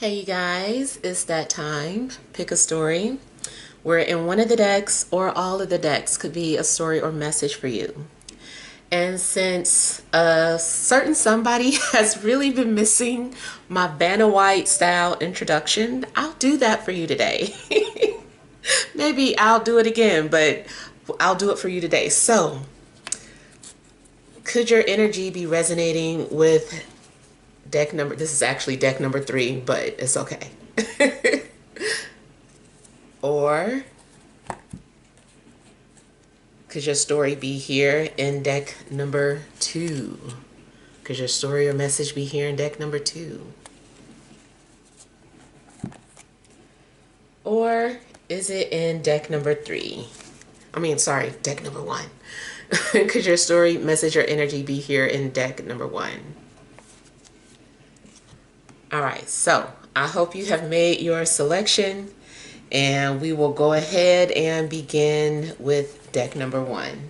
Hey you guys, it's that time. Pick a story where in one of the decks or all of the decks could be a story or message for you. And since a certain somebody has really been missing my Vanna White style introduction, I'll do that for you today. Maybe I'll do it again, but I'll do it for you today. So, could your energy be resonating with deck number, this is actually deck number 3, but it's okay. Or could your story be here in deck number 2? Could your story or message be here in deck number 2? Or is it in deck number 3? Sorry, deck number 1. Could your story, message, or energy be here in deck number 1? Alright, so I hope you have made your selection, and we will go ahead and begin with deck number 1.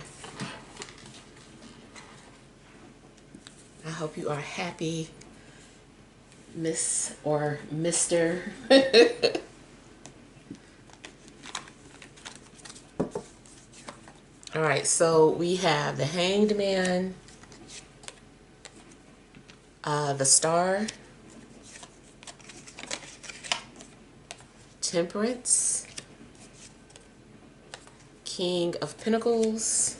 I hope you are happy, Miss or Mr. Alright, so we have the Hanged Man, the Star, Temperance, King of Pentacles,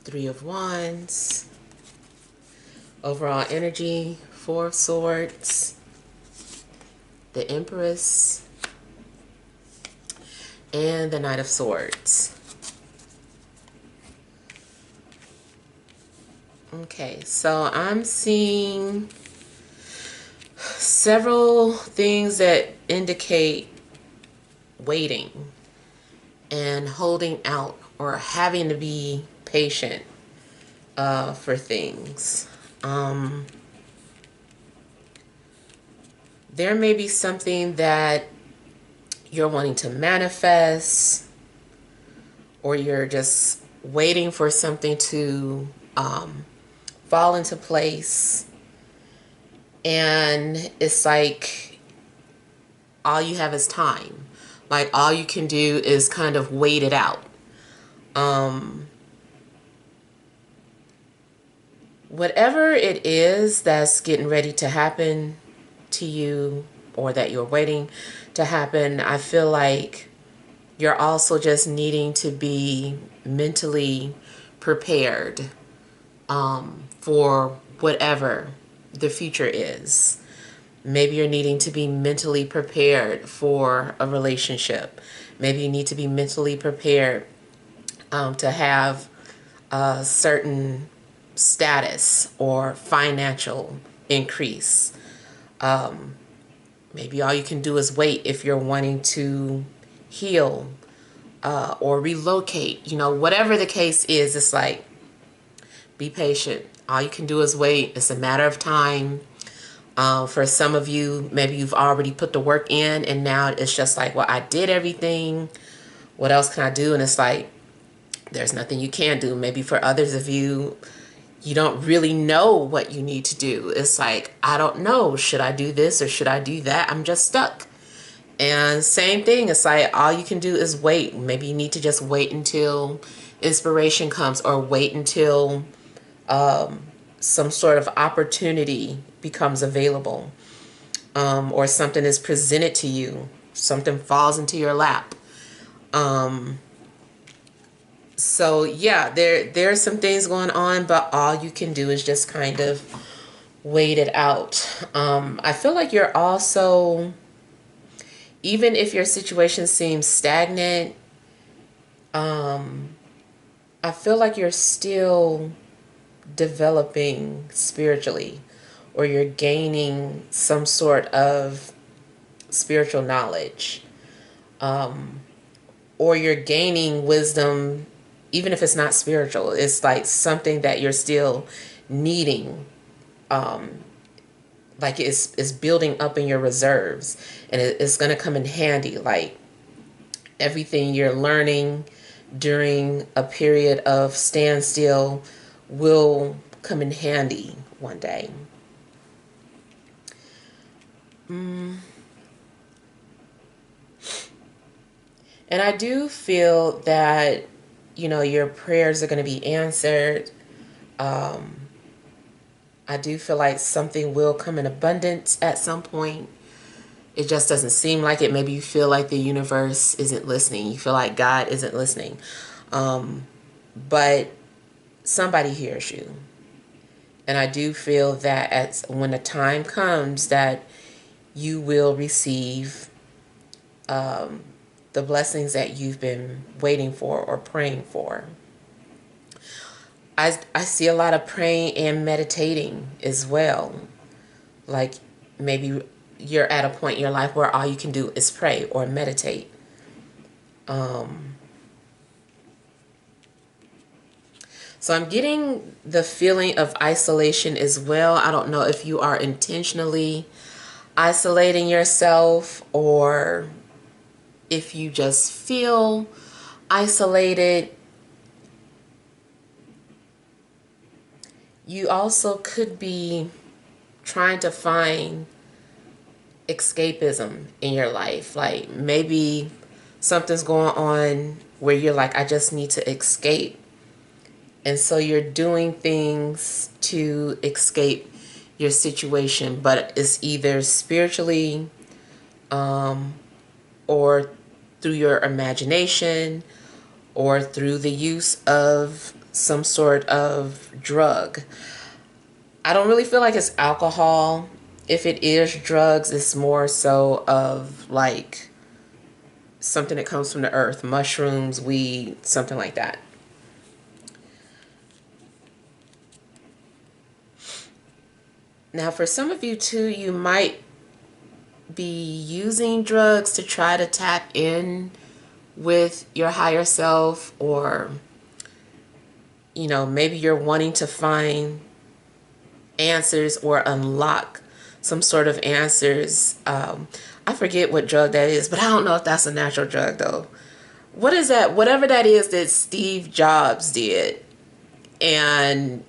Three of Wands, overall energy, Four of Swords, the Empress, and the Knight of Swords. Okay, so I'm seeing several things that indicate waiting and holding out or having to be patient for things. There may be something that you're wanting to manifest, or you're just waiting for something to fall into place, and it's like all you have is time. Like all you can do is kind of wait it out. Whatever it is that's getting ready to happen to you, or that you're waiting to happen, I feel like you're also just needing to be mentally prepared for whatever the future is. Maybe you're needing to be mentally prepared for a relationship. Maybe you need to be mentally prepared to have a certain status or financial increase. Maybe all you can do is wait if you're wanting to heal or relocate. You know, whatever the case is, it's like, be patient. All you can do is wait. It's a matter of time. For some of you, maybe you've already put the work in, and now it's just like, well, I did everything. What else can I do? And it's like, there's nothing you can do. Maybe for others of you, you don't really know what you need to do. It's like, I don't know. Should I do this or should I do that? I'm just stuck. And same thing. It's like, all you can do is wait. Maybe you need to just wait until inspiration comes, or wait until some sort of opportunity becomes available, or something is presented to you, something falls into your lap. So yeah, there's some things going on, but all you can do is just kind of wait it out. I feel like you're also, even if your situation seems stagnant, I feel like you're still developing spiritually, or you're gaining some sort of spiritual knowledge, or you're gaining wisdom, even if it's not spiritual. It's like something that you're still needing, like it's building up in your reserves, and it's going to come in handy. Like everything you're learning during a period of standstill will come in handy one day. And I do feel that, you know, your prayers are going to be answered. I do feel like something will come in abundance at some point. It just doesn't seem like it. Maybe you feel like the universe isn't listening. You feel like God isn't listening. But somebody hears you. And I do feel that when the time comes that you will receive the blessings that you've been waiting for or praying for. I see a lot of praying and meditating as well. Like maybe you're at a point in your life where all you can do is pray or meditate. So I'm getting the feeling of isolation as well. I don't know if you are intentionally isolating yourself or if you just feel isolated. You also could be trying to find escapism in your life. Like maybe something's going on where you're like, I just need to escape. And so you're doing things to escape your situation, but it's either spiritually or through your imagination or through the use of some sort of drug. I don't really feel like it's alcohol. If it is drugs, it's more so of like something that comes from the earth, mushrooms, weed, something like that. Now, for some of you too, you might be using drugs to try to tap in with your higher self, or, you know, maybe you're wanting to find answers or unlock some sort of answers. I forget what drug that is, but I don't know if that's a natural drug though. What is that? Whatever that is that Steve Jobs did. And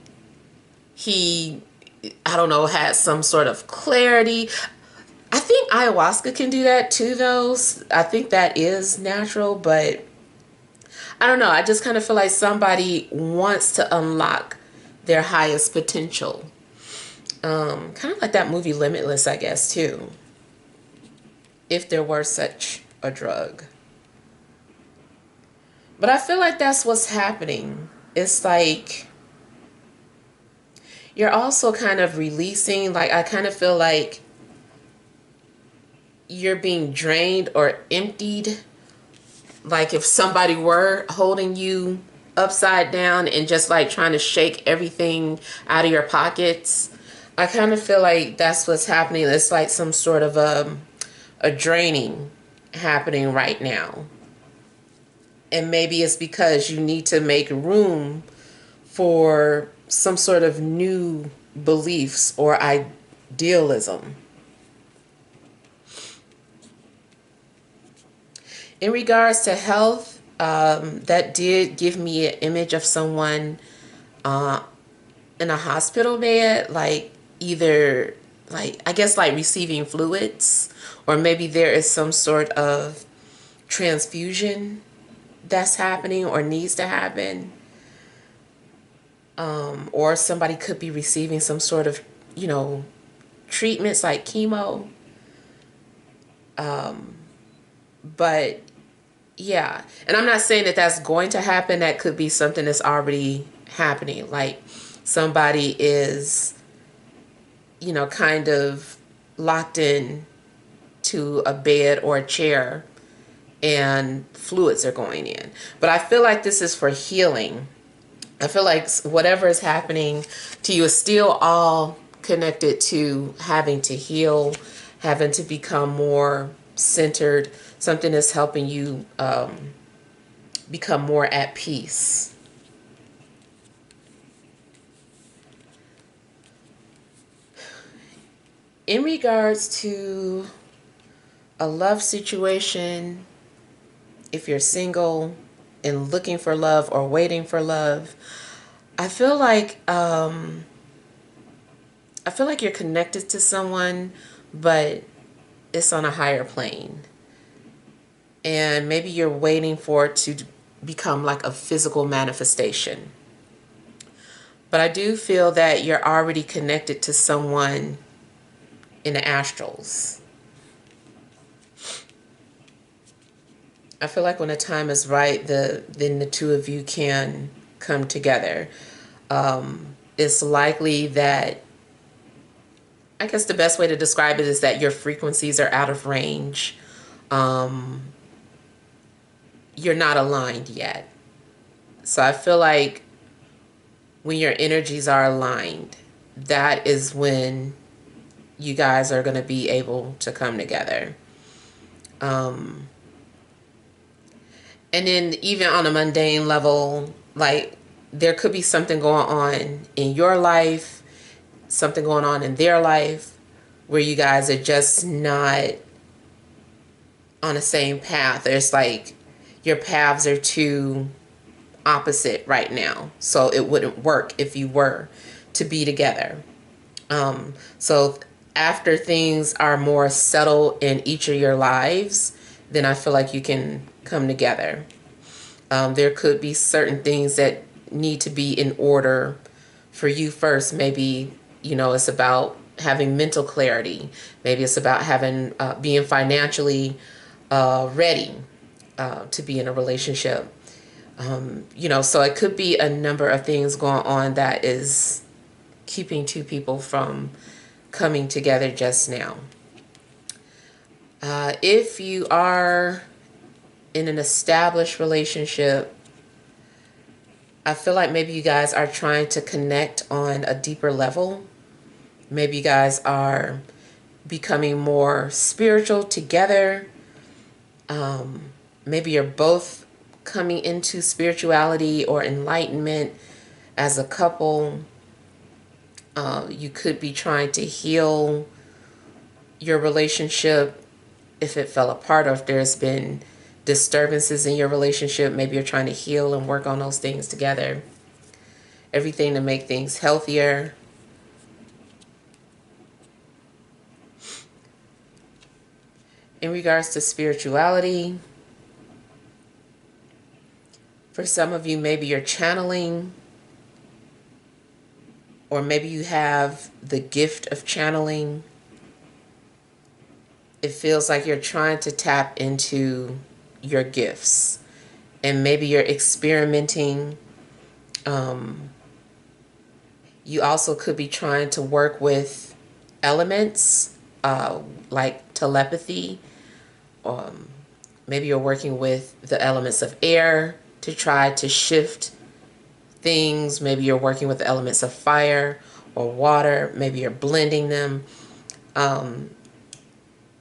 he, I don't know, had some sort of clarity. I think ayahuasca can do that too, though. I think that is natural, but I don't know. I just kind of feel like somebody wants to unlock their highest potential. Kind of like that movie Limitless, I guess, too. If there were such a drug. But I feel like that's what's happening. It's like you're also kind of releasing, like I kind of feel like you're being drained or emptied. Like if somebody were holding you upside down and just like trying to shake everything out of your pockets. I kind of feel like that's what's happening. It's like some sort of a draining happening right now. And maybe it's because you need to make room for some sort of new beliefs or idealism. In regards to health, that did give me an image of someone in a hospital bed, like either like I guess like receiving fluids, or maybe there is some sort of transfusion that's happening or needs to happen. Or somebody could be receiving some sort of, you know, treatments like chemo. But yeah, and I'm not saying that that's going to happen. That could be something that's already happening. Like somebody is, you know, kind of locked in to a bed or a chair and fluids are going in. But I feel like this is for healing. I feel like whatever is happening to you is still all connected to having to heal, having to become more centered, something that's helping you become more at peace. In regards to a love situation, if you're single and looking for love or waiting for love, I feel like you're connected to someone, but it's on a higher plane. And maybe you're waiting for it to become like a physical manifestation. But I do feel that you're already connected to someone in the astrals. I feel like when the time is right, then the two of you can come together. It's likely that, I guess the best way to describe it is that your frequencies are out of range. You're not aligned yet. So I feel like when your energies are aligned, that is when you guys are going to be able to come together. And then even on a mundane level, like there could be something going on in your life, something going on in their life, where you guys are just not on the same path. It's like your paths are too opposite right now, so it wouldn't work if you were to be together. So after things are more settled in each of your lives, then I feel like you can come together. There could be certain things that need to be in order for you first. Maybe, it's about having mental clarity. Maybe it's about having being financially ready to be in a relationship. So it could be a number of things going on that is keeping two people from coming together just now. If you are in an established relationship, I feel like maybe you guys are trying to connect on a deeper level. Maybe you guys are becoming more spiritual together. Maybe you're both coming into spirituality or enlightenment as a couple. You could be trying to heal your relationship if it fell apart, or if there's been disturbances in your relationship. Maybe you're trying to heal and work on those things together. Everything to make things healthier. In regards to spirituality, for some of you, maybe you're channeling, or maybe you have the gift of channeling. It feels like you're trying to tap into your gifts, and maybe you're experimenting. You also could be trying to work with elements, like telepathy. Maybe you're working with the elements of air to try to shift things. Maybe you're working with the elements of fire or water. Maybe you're blending them.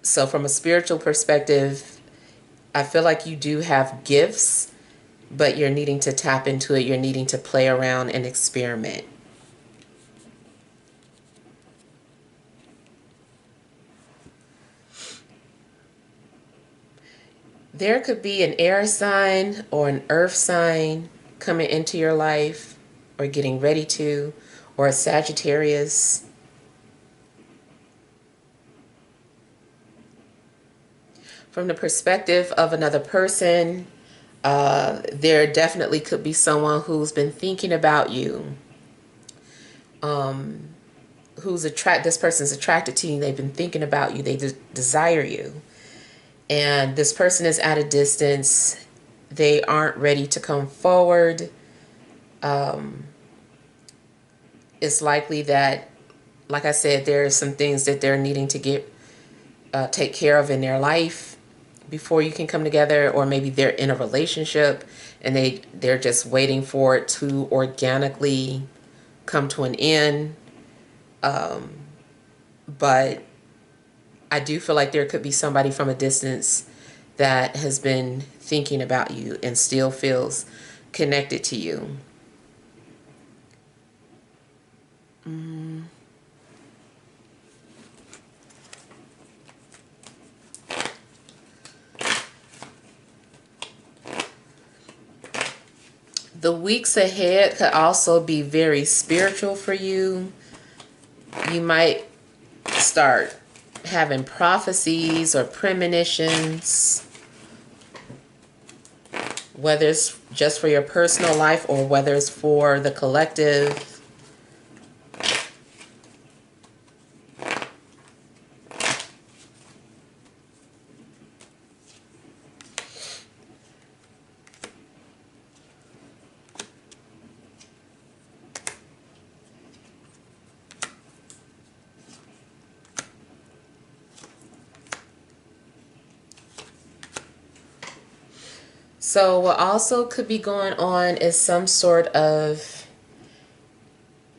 So from a spiritual perspective, I feel like you do have gifts, but you're needing to tap into it. You're needing to play around and experiment. There could be an air sign or an earth sign coming into your life, or getting ready to, or a Sagittarius. From the perspective of another person, there definitely could be someone who's been thinking about you. This person's attracted to you. They've been thinking about you. They desire you. And this person is at a distance. They aren't ready to come forward. It's likely that, like I said, there are some things that they're needing to take care of in their life before you can come together. Or maybe they're in a relationship and they're just waiting for it to organically come to an end. But I do feel like there could be somebody from a distance that has been thinking about you and still feels connected to you. The weeks ahead could also be very spiritual for you. You might start having prophecies or premonitions, whether it's just for your personal life or whether it's for the collective. So what also could be going on is some sort of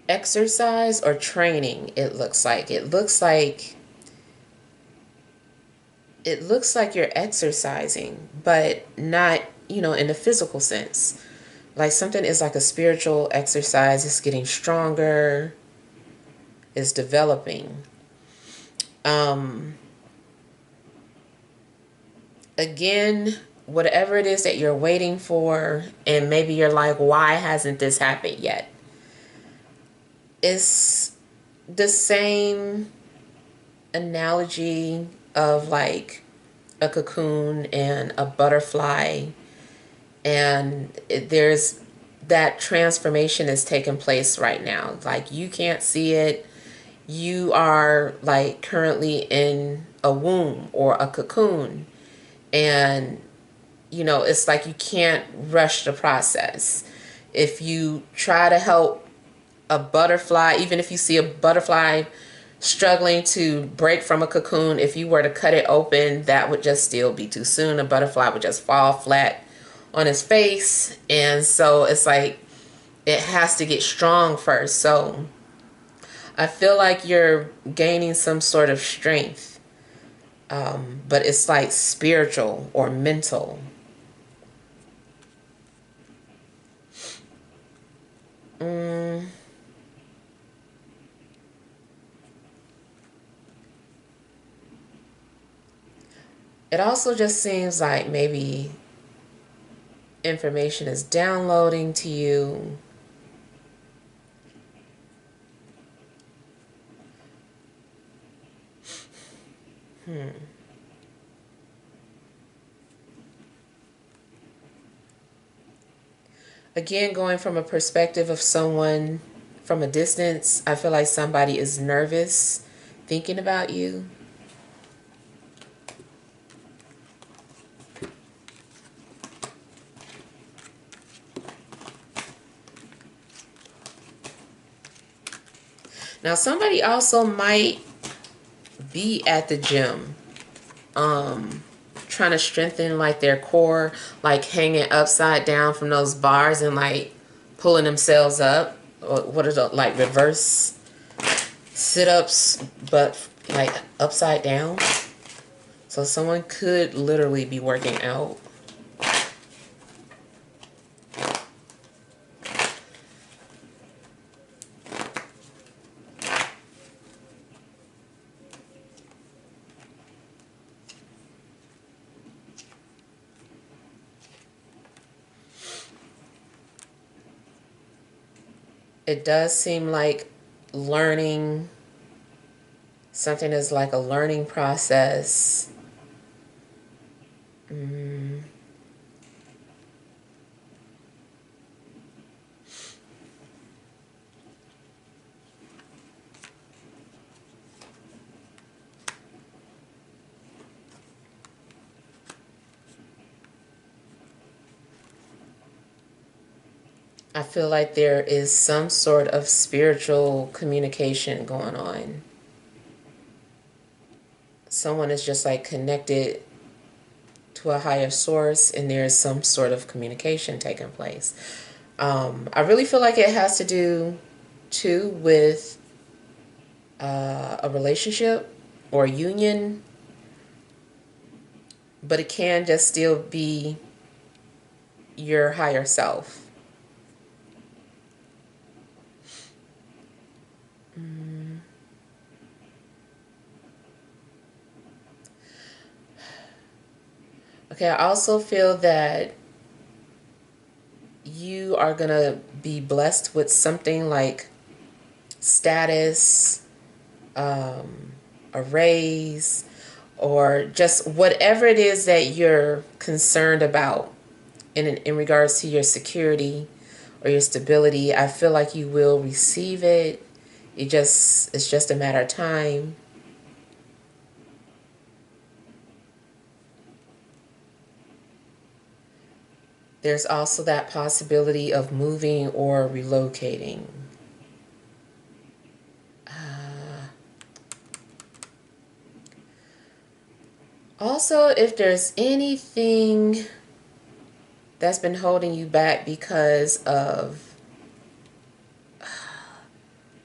exercise or training. It looks like you're exercising, but not, in the physical sense. Like something is like a spiritual exercise. It's getting stronger. It's developing. Again, whatever it is that you're waiting for, and maybe you're like, why hasn't this happened yet? It's the same analogy of like a cocoon and a butterfly, and there's that transformation is taking place right now. Like you can't see it. You are like currently in a womb or a cocoon, and it's like you can't rush the process. If you try to help a butterfly, even if you see a butterfly struggling to break from a cocoon, if you were to cut it open, that would just still be too soon. A butterfly would just fall flat on its face. And so it's like it has to get strong first. So I feel like you're gaining some sort of strength, but it's like spiritual or mental. It also just seems like maybe information is downloading to you. Again, going from a perspective of someone from a distance, I feel like somebody is nervous thinking about you. Now, somebody also might be at the gym, trying to strengthen like their core, like hanging upside down from those bars and like pulling themselves up. Or what are the like reverse sit-ups, but like upside down? So someone could literally be working out. It does seem like learning, something is like a learning process. I feel like there is some sort of spiritual communication going on. Someone is just like connected to a higher source, and there is some sort of communication taking place. I really feel like it has to do too with a relationship or a union, but it can just still be your higher self. Okay, I also feel that you are going to be blessed with something like status, a a raise, or just whatever it is that you're concerned about in regards to your security or your stability. I feel like you will receive it. It's just a matter of time. There's also that possibility of moving or relocating. Also, if there's anything that's been holding you back because of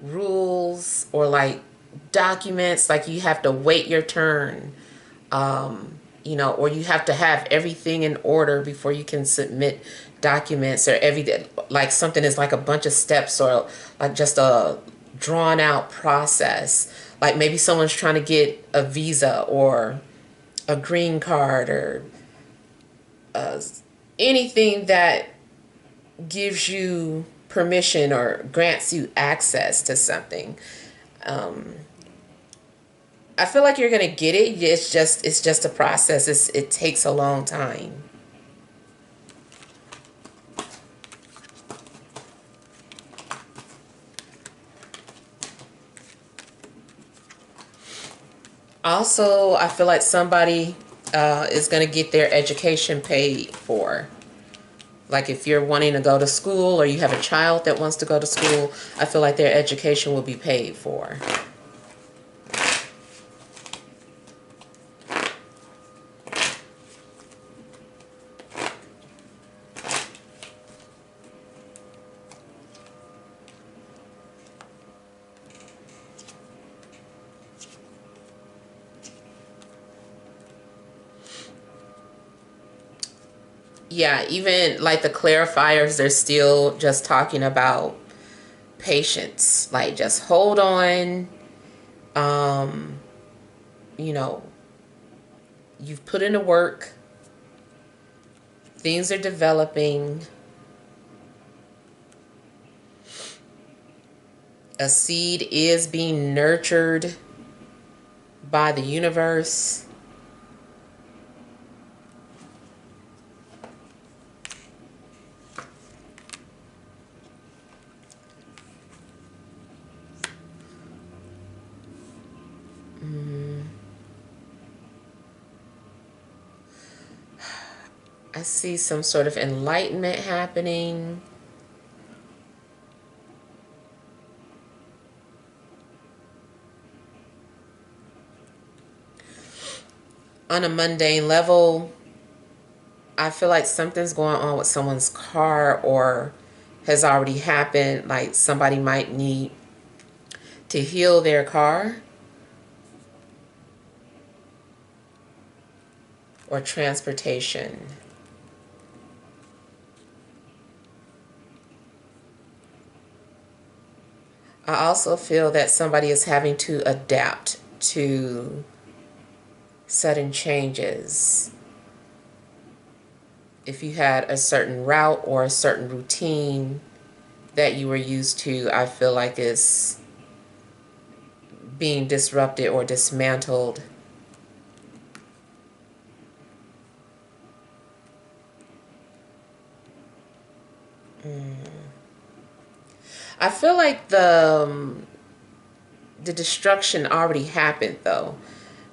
rules or like documents, like you have to wait your turn, you know, or you have to have everything in order before you can submit documents, or every, like something is like a bunch of steps, or like just a drawn out process. Like maybe someone's trying to get a visa or a green card, or anything that gives you permission or grants you access to something. I feel like you're gonna get it. It's just a process. It takes a long time. Also, I feel like somebody is gonna get their education paid for. Like if you're wanting to go to school, or you have a child that wants to go to school, I feel like their education will be paid for. Yeah, even like the clarifiers, they're still just talking about patience. Like just hold on. You know, you've put in the work. Things are developing. A seed is being nurtured by the universe. I see some sort of enlightenment happening. On a mundane level, I feel like something's going on with someone's car, or has already happened. Like somebody might need to heal their car, or transportation. I also feel that somebody is having to adapt to sudden changes. If you had a certain route or a certain routine that you were used to, I feel like it's being disrupted or dismantled. I feel like the destruction already happened, though.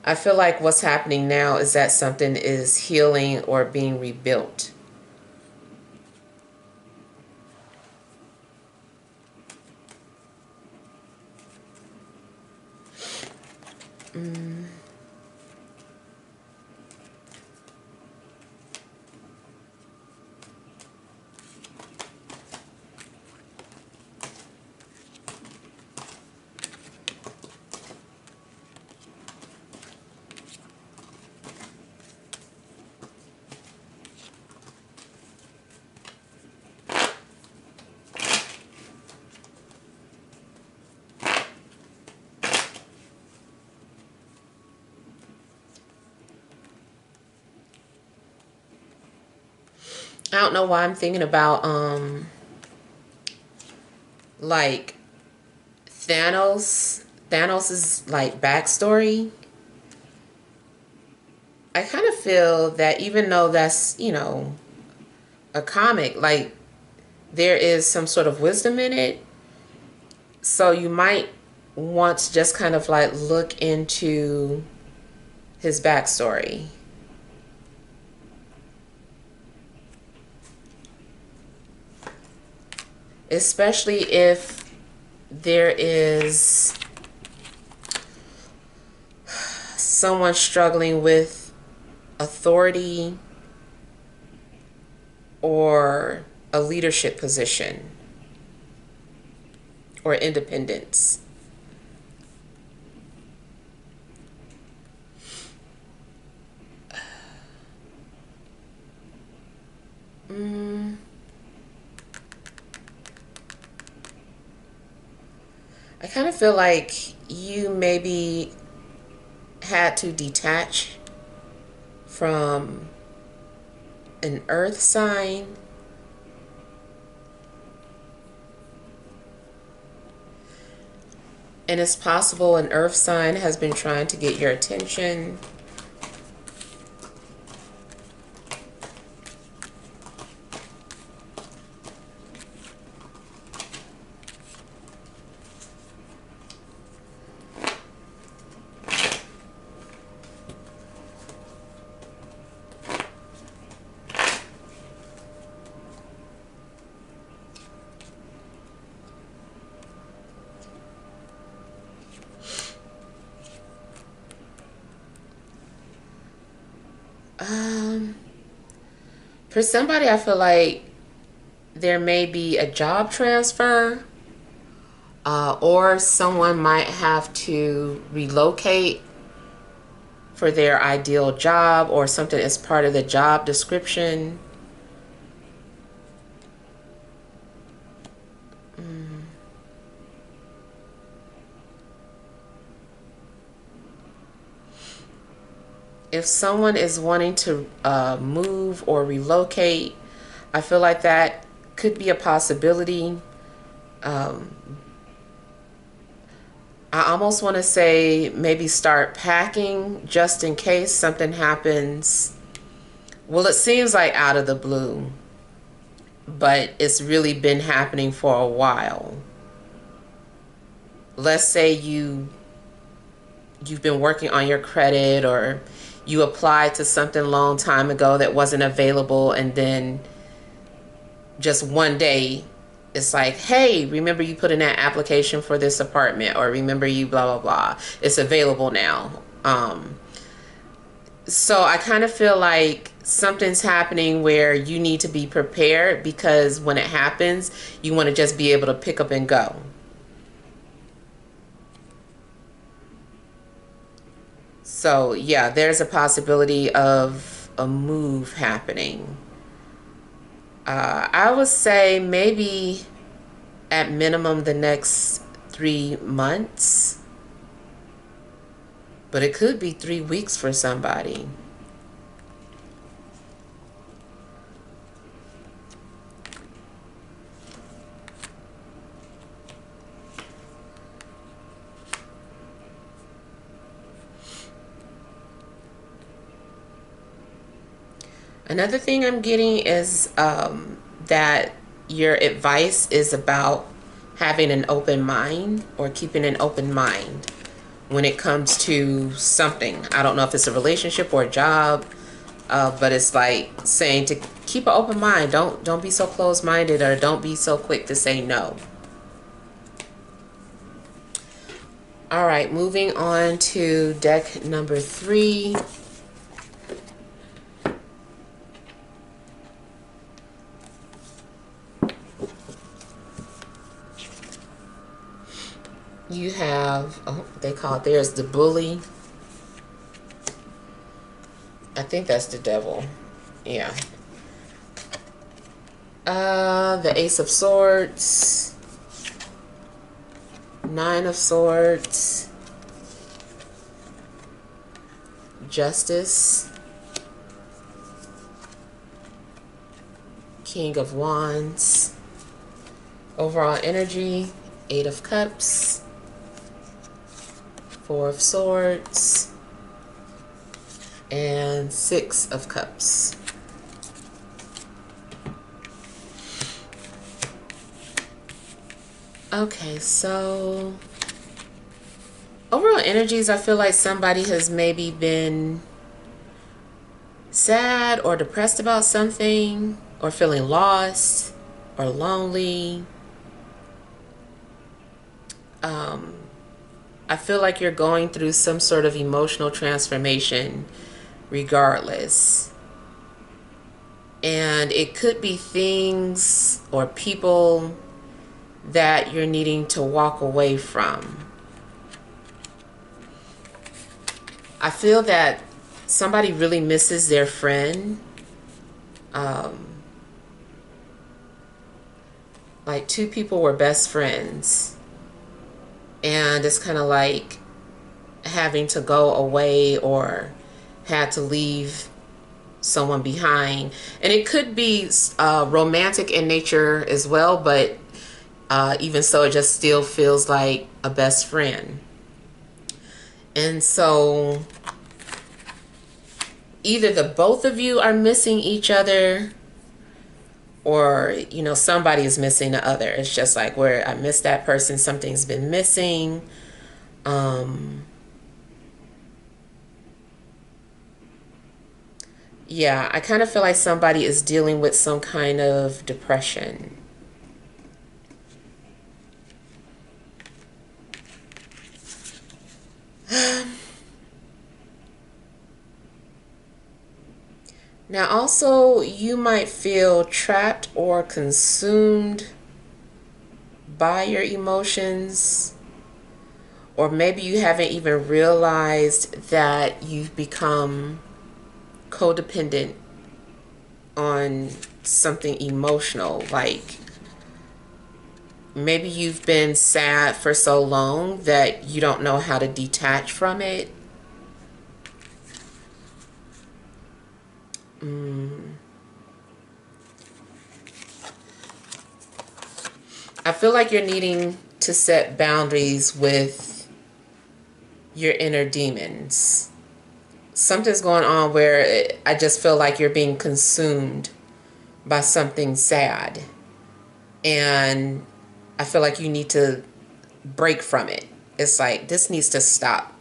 I feel like what's happening now is that something is healing or being rebuilt. I don't know why I'm thinking about like Thanos. Thanos' like backstory, I kind of feel that even though that's, you know, a comic, like there is some sort of wisdom in it. So you might want to just kind of like look into his backstory. Especially if there is someone struggling with authority or a leadership position or independence. I kind of feel like you maybe had to detach from an earth sign. And it's possible an earth sign has been trying to get your attention. For somebody, I feel like there may be a job transfer, or someone might have to relocate for their ideal job, or something as part of the job description. If someone is wanting to move or relocate, I feel like that could be a possibility. I almost want to say maybe start packing just in case something happens. Well, it seems like out of the blue, but it's really been happening for a while. Let's say you've been working on your credit, or you applied to something a long time ago that wasn't available, and then just one day it's like, hey, remember you put in that application for this apartment, or remember you blah blah blah, it's available now. So I kind of feel like something's happening where you need to be prepared, because when it happens, you want to just be able to pick up and go. So yeah, there's a possibility of a move happening. I would say maybe at minimum the next 3 months, but it could be 3 weeks for somebody. Another thing I'm getting is that your advice is about having an open mind, or keeping an open mind when it comes to something. I don't know if it's a relationship or a job, but it's like saying to keep an open mind. Don't be so closed-minded, or don't be so quick to say no. All right, moving on to deck number 3. You have, oh, they call it, there's the bully. I think that's the devil. Yeah. The Ace of Swords, 9 of Swords, Justice, King of Wands. Overall energy, 8 of Cups, Four of Swords, and Six of Cups. Okay, so overall energies, I feel like somebody has maybe been sad or depressed about something, or feeling lost or lonely. I feel like you're going through some sort of emotional transformation regardless. And it could be things or people that you're needing to walk away from. I feel that somebody really misses their friend. Like two people were best friends, and it's kind of like having to go away or had to leave someone behind. And it could be romantic in nature as well, but even so, it just still feels like a best friend. And so either the both of you are missing each other, or, you know, somebody is missing the other. It's just like, where I miss that person, something's been missing. Yeah, I kind of feel like somebody is dealing with some kind of depression. Now, also, you might feel trapped or consumed by your emotions, or maybe you haven't even realized that you've become codependent on something emotional. Like maybe you've been sad for so long that you don't know how to detach from it. I feel like you're needing to set boundaries with your inner demons. Something's going on where I just feel like you're being consumed by something sad. And I feel like you need to break from it. It's like, this needs to stop.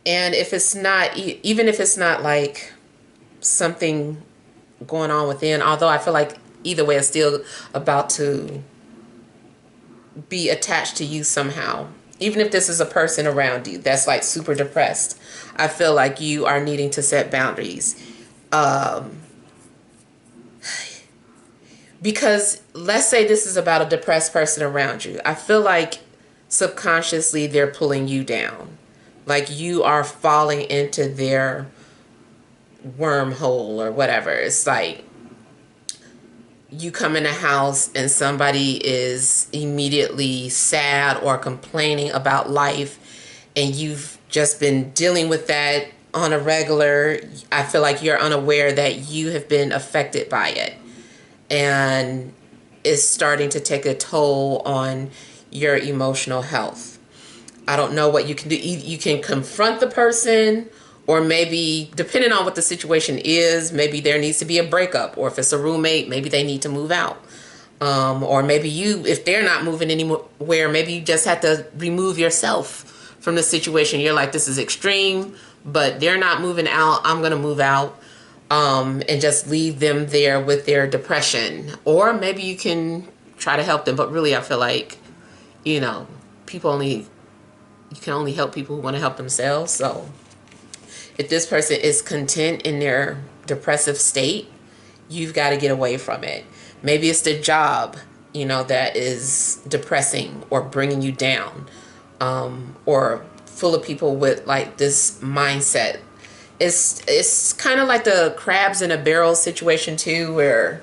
And if it's not, even if it's not like something going on within, although I feel like either way it's still about to be attached to you somehow. Even if this is a person around you that's like super depressed, I feel like you are needing to set boundaries. Because let's say this is about a depressed person around you. I feel like subconsciously they're pulling you down. Like you are falling into their wormhole or whatever. It's like you come in a house and somebody is immediately sad or complaining about life, and you've just been dealing with that on a regular. I feel like you're unaware that you have been affected by it, and it's starting to take a toll on your emotional health. I don't know what you can do. You can confront the person, or maybe, depending on what the situation is, maybe there needs to be a breakup. Or if it's a roommate, maybe they need to move out. Or maybe you, if they're not moving anywhere, maybe you just have to remove yourself from the situation. You're like, this is extreme, but they're not moving out. I'm going to move out. And just leave them there with their depression. Or maybe you can try to help them. But really, I feel like, you know, you can only help people who want to help themselves. So if this person is content in their depressive state, you've got to get away from it. Maybe it's the job, you know, that is depressing or bringing you down, or full of people with like this mindset. It's kind of like the crabs in a barrel situation too, where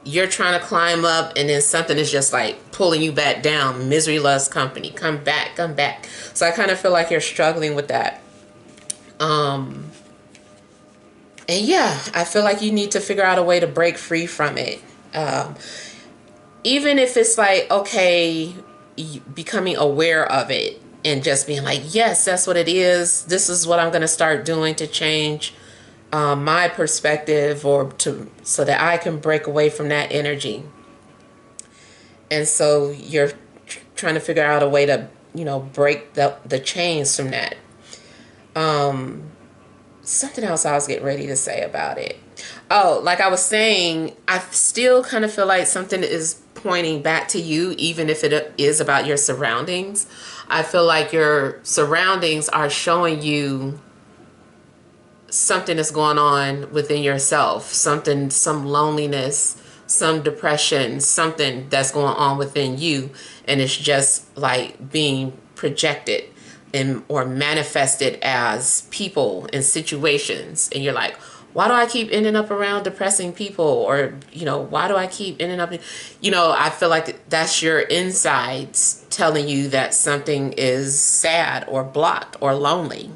you're trying to climb up and then something is just like pulling you back down. Misery loves company. Come back, come back. So I kind of feel like you're struggling with that. And yeah, I feel like you need to figure out a way to break free from it. Even if it's like, okay, becoming aware of it, and just being like, yes, that's what it is. This is what I'm going to start doing to change my perspective, or to so that I can break away from that energy. And so you're trying to figure out a way to, break the chains from that. Something else I was getting ready to say about it. Oh, like I was saying, I still kind of feel like something is pointing back to you, even if it is about your surroundings. I feel like your surroundings are showing you something is going on within yourself, some loneliness, some depression, something that's going on within you, and it's just like being projected and or manifested as people and situations, and you're like, why do I keep ending up around depressing people? Or, why do I keep ending up, I feel like that's your insides telling you that something is sad or blocked or lonely.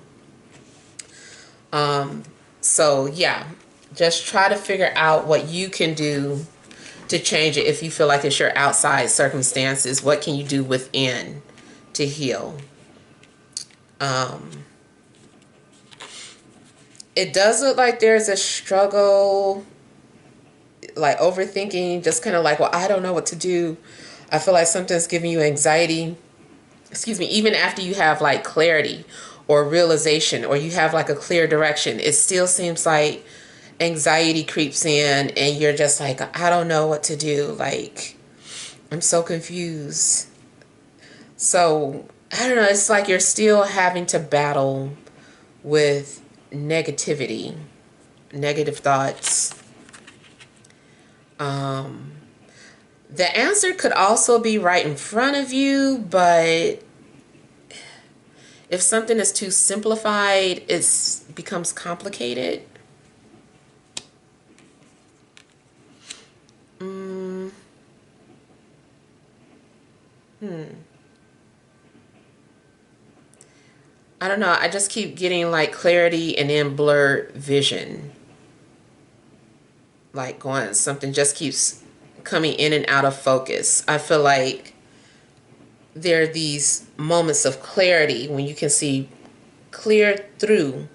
So yeah, just try to figure out what you can do to change it. If you feel like it's your outside circumstances, what can you do within to heal? It does look like there's a struggle, like overthinking, just kind of like, well, I don't know what to do. I feel like something's giving you anxiety. Excuse me, even after you have like clarity or realization, or you have like a clear direction, it still seems like anxiety creeps in and you're just like, I don't know what to do. Like, I'm so confused. So, I don't know, it's like you're still having to battle with negativity, negative thoughts. The answer could also be right in front of you, but if something is too simplified, it becomes complicated. I don't know. I just keep getting like clarity and then blurred vision. Like something just keeps coming in and out of focus. I feel like there are these moments of clarity when you can see clear through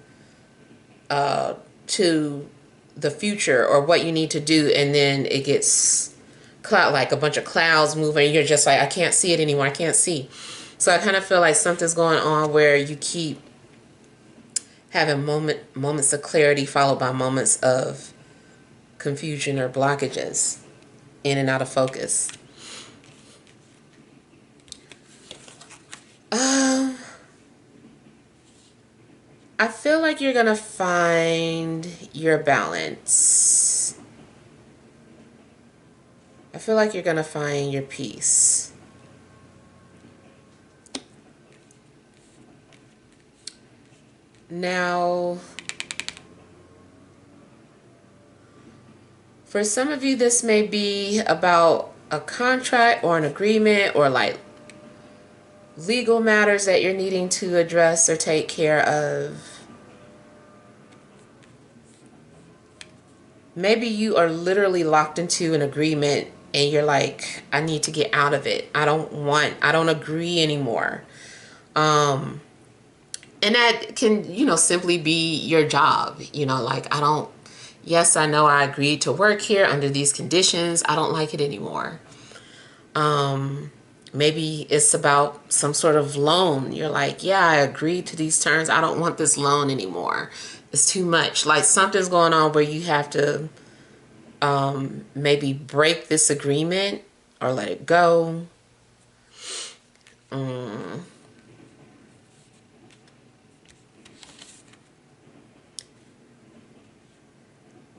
to the future or what you need to do, and then it gets like a bunch of clouds moving, and you're just like, I can't see it anymore. I can't see. So I kind of feel like something's going on where you keep having moments of clarity followed by moments of confusion or blockages, in and out of focus. I feel like you're gonna find your balance. I feel like you're gonna find your peace. Now, for some of you, this may be about a contract or an agreement, or like legal matters that you're needing to address or take care of. Maybe you are literally locked into an agreement and you're like, I need to get out of it. I don't agree anymore. And that can, simply be your job. Like, yes, I know I agreed to work here under these conditions. I don't like it anymore. Maybe it's about some sort of loan. You're like, yeah, I agreed to these terms. I don't want this loan anymore. It's too much. Like, something's going on where you have to maybe break this agreement or let it go.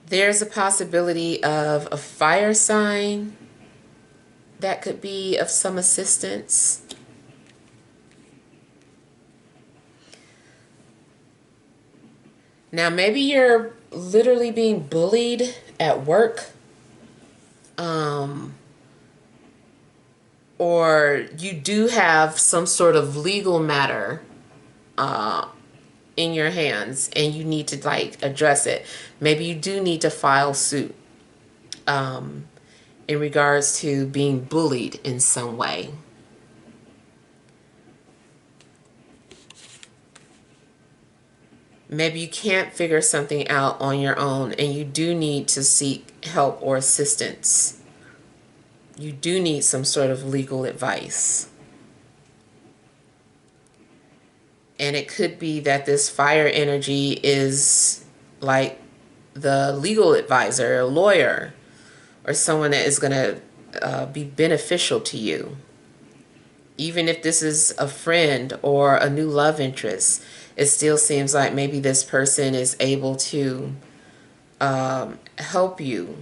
There's a possibility of a fire sign that could be of some assistance. Now, maybe you're literally being bullied at work, or you do have some sort of legal matter in your hands and you need to like address it. Maybe you do need to file suit in regards to being bullied in some way. Maybe you can't figure something out on your own and you do need to seek help or assistance. You do need some sort of legal advice. And it could be that this fire energy is like the legal advisor, a lawyer, or someone that is going to be beneficial to you. Even if this is a friend or a new love interest, it still seems like maybe this person is able to help you.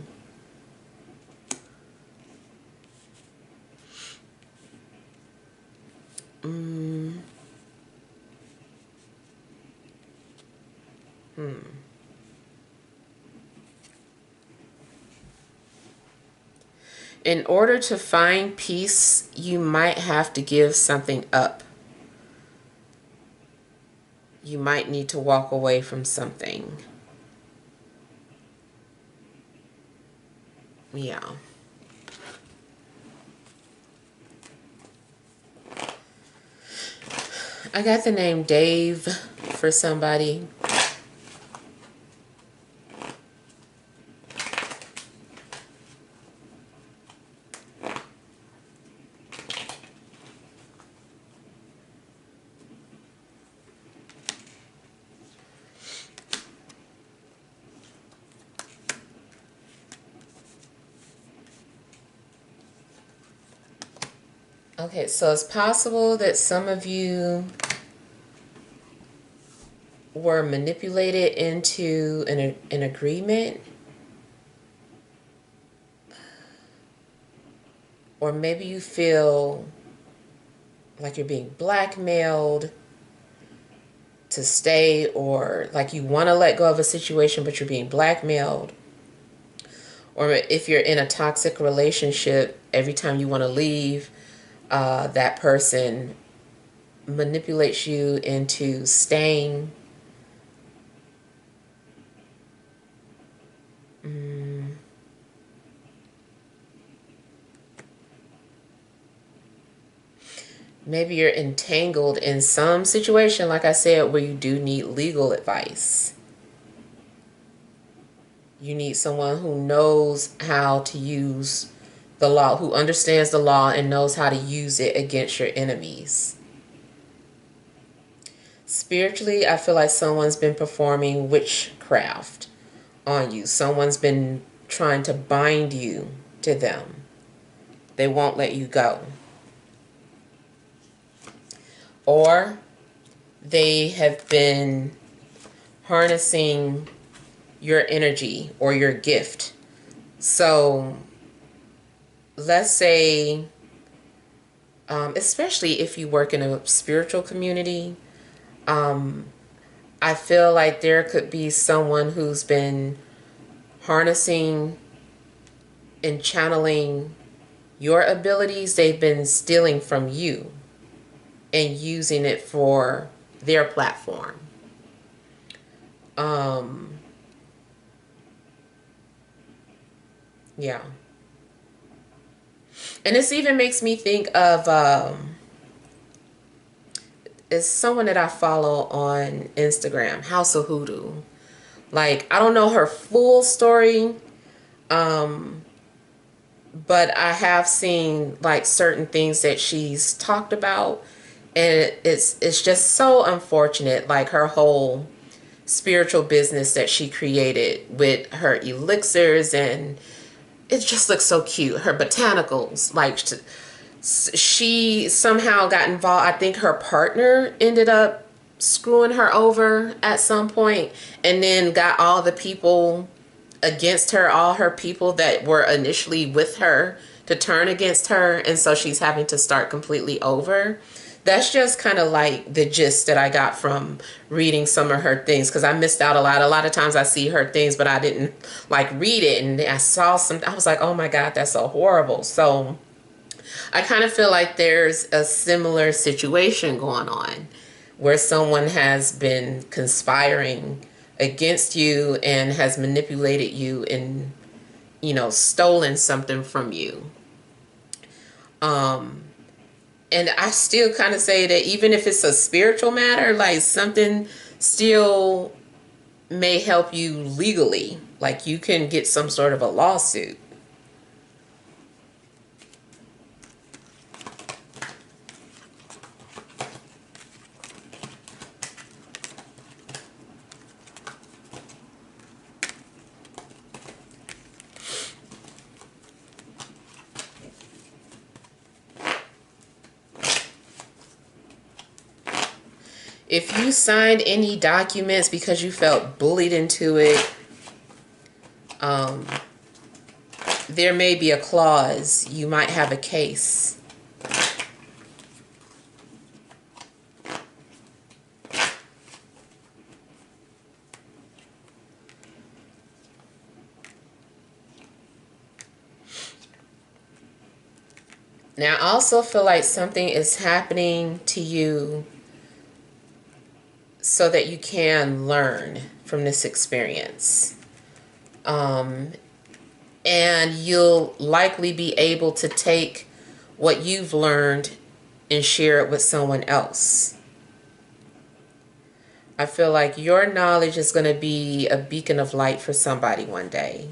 In order to find peace, you might have to give something up. You might need to walk away from something. Yeah. I got the name Dave for somebody. Okay, so it's possible that some of you were manipulated into an agreement, or maybe you feel like you're being blackmailed to stay, or like you want to let go of a situation but you're being blackmailed. Or if you're in a toxic relationship, every time you want to leave, that person manipulates you into staying. Maybe you're entangled in some situation, like I said, where you do need legal advice. You need someone who knows how to use the law, who understands the law and knows how to use it against your enemies. Spiritually, I feel like someone's been performing witchcraft on you. Someone's been trying to bind you to them. They won't let you go. Or they have been harnessing your energy or your gift. So let's say, especially if you work in a spiritual community, I feel like there could be someone who's been harnessing and channeling your abilities. They've been stealing from you and using it for their platform. Yeah. And this even makes me think of it's someone that I follow on Instagram, House of Hoodoo. Like, I don't know her full story, but I have seen like certain things that she's talked about, and it's just so unfortunate. Like her whole spiritual business that she created with her elixirs, and it just looks so cute. Her botanicals, like she somehow got involved. I think her partner ended up screwing her over at some point, and then got all the people against her, all her people that were initially with her, to turn against her, and so she's having to start completely over. That's just kind of like the gist that I got from reading some of her things, because I missed out a lot. A lot of times I see her things, but I didn't like read it, and I saw some, I was like, oh my God, that's so horrible. So I kind of feel like there's a similar situation going on where someone has been conspiring against you and has manipulated you and, you know, stolen something from you. And I still kind of say that even if it's a spiritual matter, like something still may help you legally. Like you can get some sort of a lawsuit. If you signed any documents because you felt bullied into it, there may be a clause. You might have a case. Now, I also feel like something is happening to you so that you can learn from this experience. And you'll likely be able to take what you've learned and share it with someone else. I feel like your knowledge is going to be a beacon of light for somebody one day.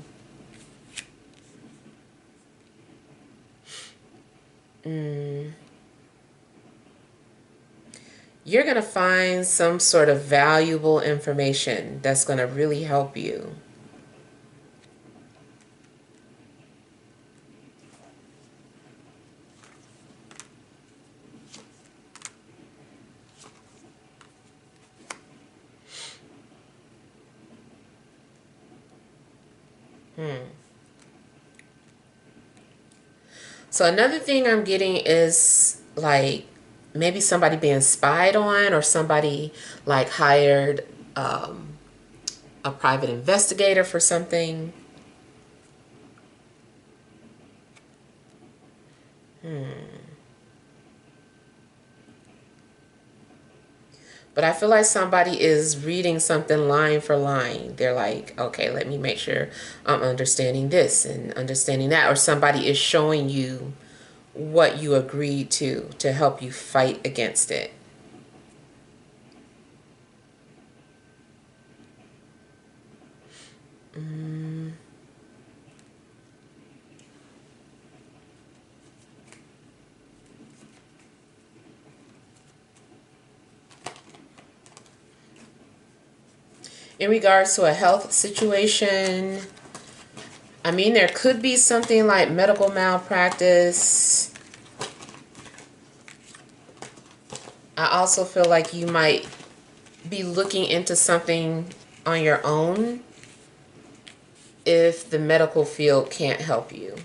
You're going to find some sort of valuable information that's going to really help you. So another thing I'm getting is like maybe somebody being spied on, or somebody like hired a private investigator for something. But I feel like somebody is reading something line for line. They're like, okay, let me make sure I'm understanding this and understanding that. Or somebody is showing you what you agreed to help you fight against it. In regards to a health situation, I mean, there could be something like medical malpractice. I also feel like you might be looking into something on your own if the medical field can't help you.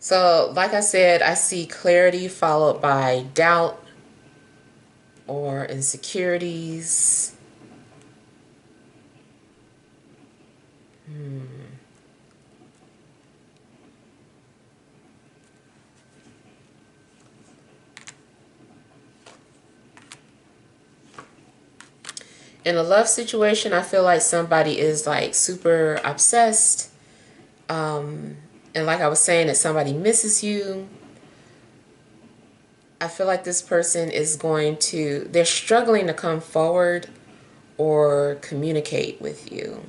So, like I said, I see clarity followed by doubt or insecurities. In a love situation, I feel like somebody is like super obsessed. And like I was saying, that somebody misses you. I feel like this person is they're struggling to come forward or communicate with you.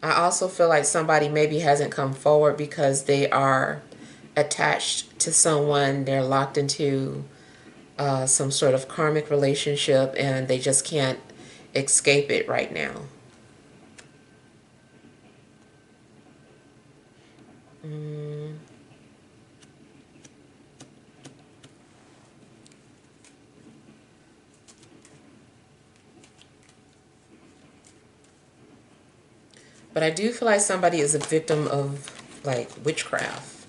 I also feel like somebody maybe hasn't come forward because they are attached to someone. They're locked into some sort of karmic relationship and they just can't escape it right now. But I do feel like somebody is a victim of like witchcraft.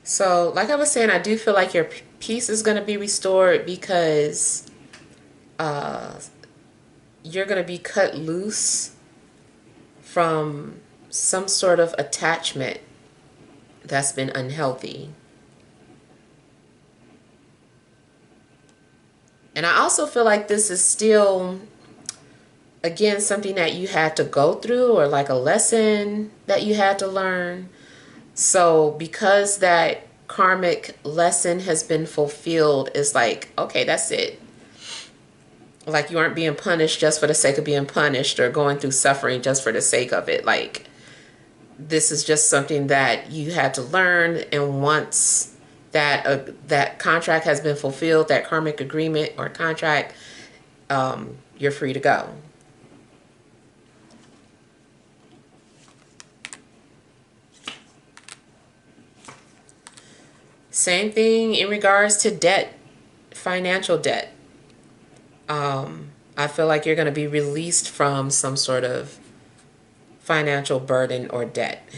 So, like I was saying, I do feel like your peace is going to be restored because you're going to be cut loose from some sort of attachment that's been unhealthy. And I also feel like this is still, again, something that you had to go through, or like a lesson that you had to learn. So because that karmic lesson has been fulfilled, it's like, okay, that's it. Like you aren't being punished just for the sake of being punished, or going through suffering just for the sake of it. Like, this is just something that you had to learn, and once that contract has been fulfilled, that karmic agreement or contract, you're free to go. Same thing in regards to debt, financial debt. I feel like you're going to be released from some sort of financial burden or debt.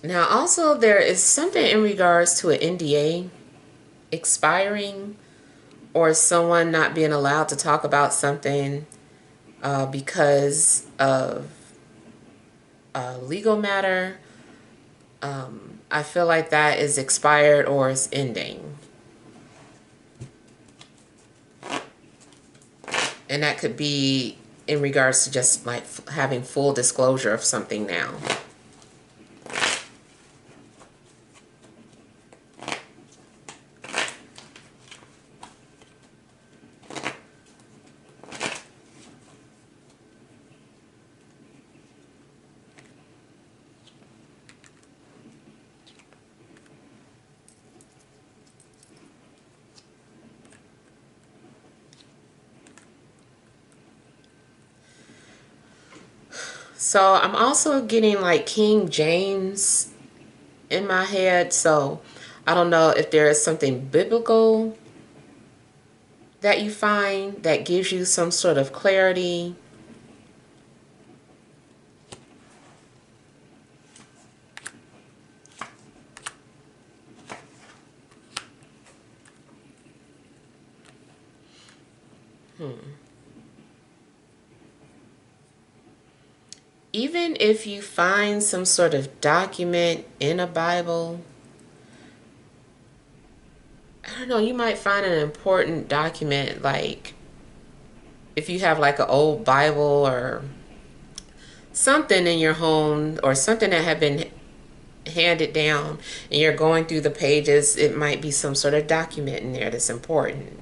Now, also, there is something in regards to an NDA expiring, or someone not being allowed to talk about something because of a legal matter. I feel like that is expired or is ending. And that could be in regards to just like having full disclosure of something now. So I'm also getting like King James in my head. So I don't know if there is something biblical that you find that gives you some sort of clarity. Even if you find some sort of document in a Bible, I don't know, you might find an important document, like if you have like an old Bible or something in your home, or something that had been handed down, and you're going through the pages, it might be some sort of document in there that's important.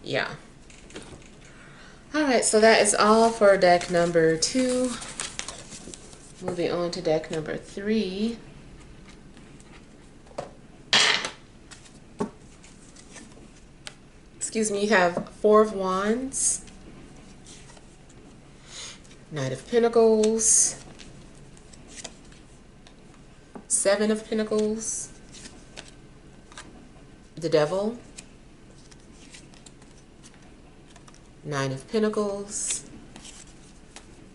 Yeah. Alright, so that is all for deck number 2. Moving on to deck number 3. Excuse me, you have 4 of Wands, Knight of Pentacles, 7 of Pentacles, the Devil, 9 of Pentacles,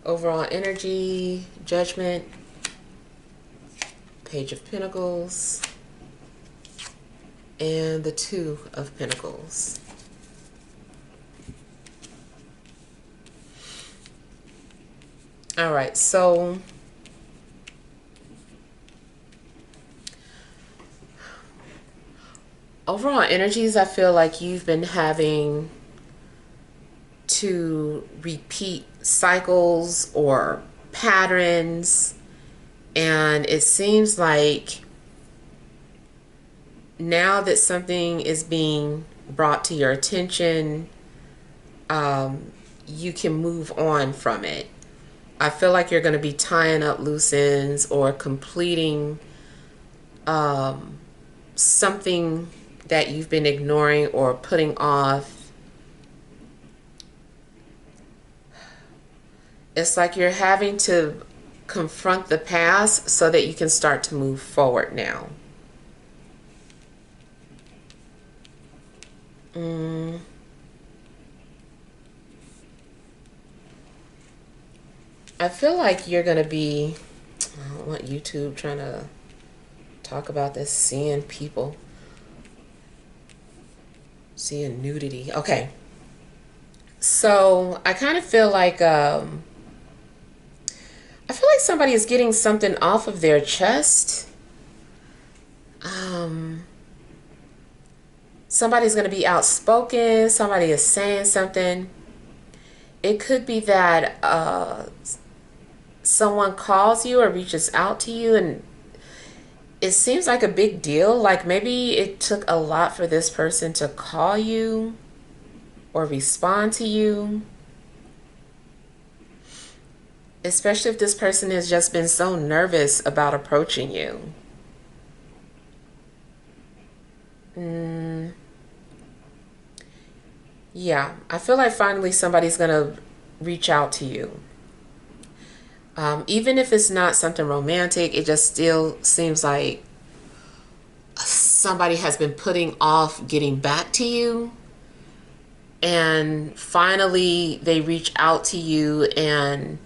overall energy, Judgment, Page of Pentacles, and the 2 of Pentacles. All right, so overall energies, I feel like you've been having to repeat cycles or patterns, and it seems like now that something is being brought to your attention, you can move on from it. I feel like you're going to be tying up loose ends or completing something that you've been ignoring or putting off. It's like you're having to confront the past so that you can start to move forward now. I feel like you're going to be, I don't want YouTube trying to talk about this, seeing people, seeing nudity. Okay. So I kind of feel like, somebody is getting something off of their chest. Somebody's going to be outspoken. Somebody is saying something. It could be that someone calls you or reaches out to you, and it seems like a big deal. Like maybe it took a lot for this person to call you or respond to you. Especially if this person has just been so nervous about approaching you. Yeah, I feel like finally somebody's going to reach out to you. Even if it's not something romantic, it just still seems like somebody has been putting off getting back to you. And finally they reach out to you and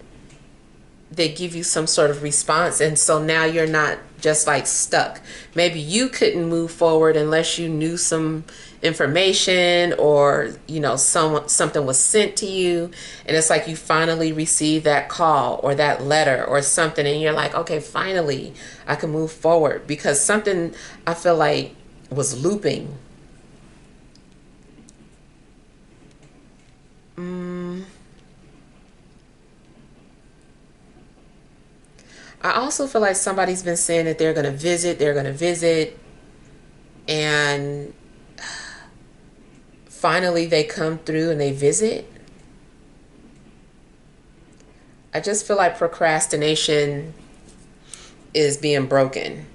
they give you some sort of response, and so now you're not just like stuck. Maybe you couldn't move forward unless you knew some information, or something was sent to you, and it's like you finally received that call or that letter or something, and you're like, okay, finally I can move forward, because something I feel like was looping. I also feel like somebody's been saying that they're going to visit, and finally they come through and they visit. I just feel like procrastination is being broken.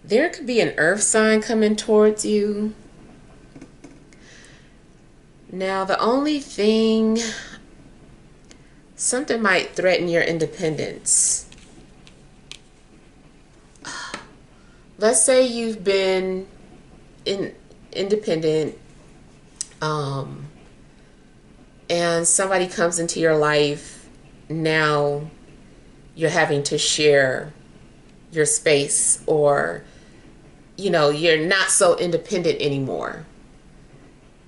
There could be an earth sign coming towards you. Now, the only thing, something might threaten your independence. Let's say you've been independent, and somebody comes into your life. Now you're having to share your space, or you're not so independent anymore.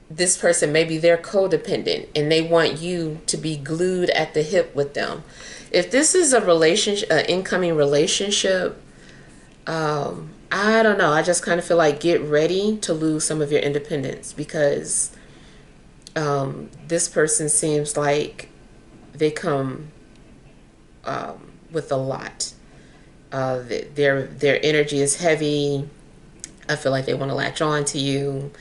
This person, maybe they're codependent and they want you to be glued at the hip with them. If this is a relationship, an incoming relationship, I don't know. I just kind of feel like get ready to lose some of your independence, because this person seems like they come with a lot. Their energy is heavy. I feel like they want to latch on to you.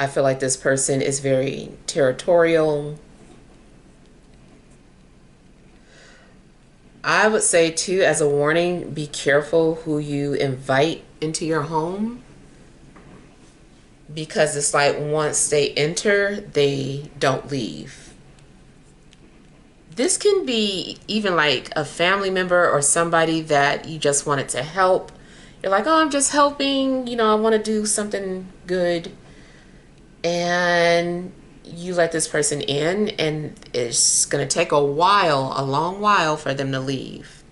I feel like this person is very territorial. I would say too, as a warning, be careful who you invite into your home, because it's like once they enter, they don't leave. This can be even like a family member or somebody that you just wanted to help. You're like, oh, I'm just helping, I want to do something good. And you let this person in, and it's going to take a long while for them to leave.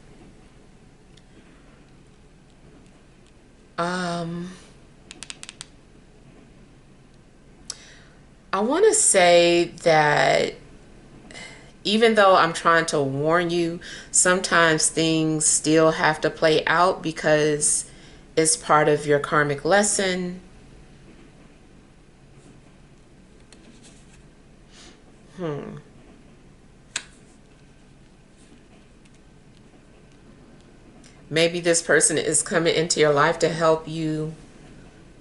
I want to say that even though I'm trying to warn you, sometimes things still have to play out because it's part of your karmic lesson. Maybe this person is coming into your life to help you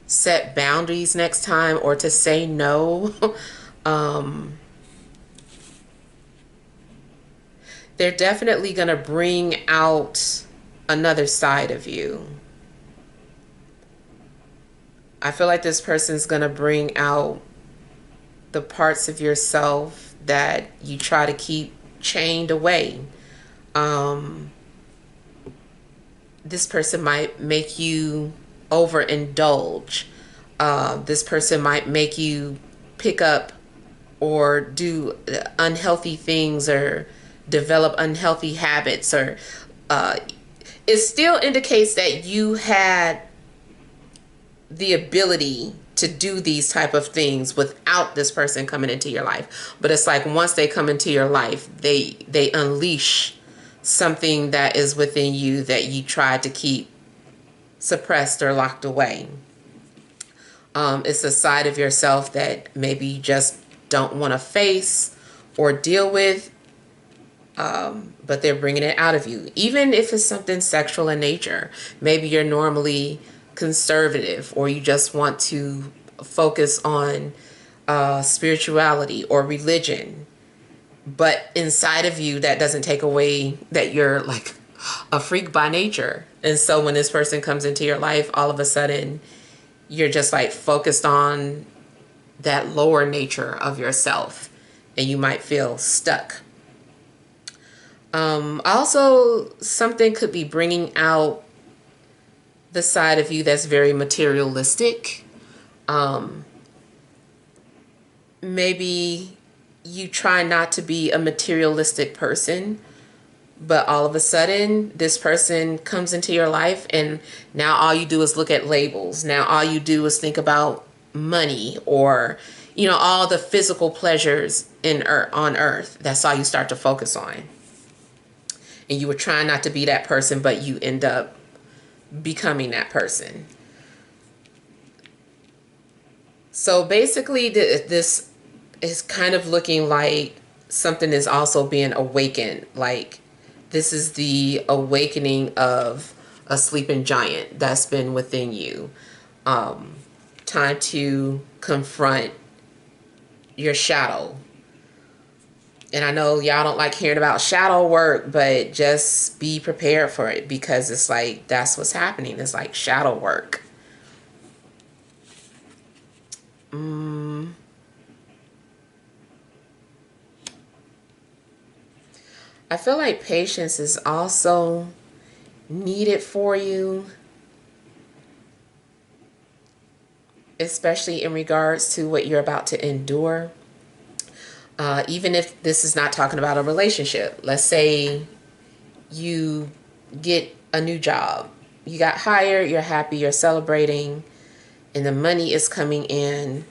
set boundaries next time, or to say no. um, they're definitely going to bring out another side of you. I feel like this person's going to bring out the parts of yourself that you try to keep chained away. This person might make you overindulge. This person might make you pick up or do unhealthy things, or develop unhealthy habits, or it still indicates that you had the ability to do these type of things without this person coming into your life. But it's like once they come into your life, they unleash something that is within you that you tried to keep suppressed or locked away. It's a side of yourself that maybe you just don't want to face or deal with, but they're bringing it out of you. Even if it's something sexual in nature, maybe you're normally conservative, or you just want to focus on spirituality or religion, but inside of you, that doesn't take away that you're like a freak by nature. And so when this person comes into your life, all of a sudden you're just like focused on that lower nature of yourself, and you might feel stuck. Also, something could be bringing out the side of you that's very materialistic. Maybe you try not to be a materialistic person, but all of a sudden this person comes into your life, and now all you do is look at labels. Now all you do is think about money, or all the physical pleasures on earth. That's all you start to focus on. And you were trying not to be that person, but you end up becoming that person. So basically this is kind of looking like something is also being awakened. Like this is the awakening of a sleeping giant that's been within you. Time to confront your shadow. And I know y'all don't like hearing about shadow work, but just be prepared for it, because it's like that's what's happening. It's like shadow work. I feel like patience is also needed for you, especially in regards to what you're about to endure. Even if this is not talking about a relationship. Let's say you get a new job. You got hired, you're happy, you're celebrating, and the money is coming in.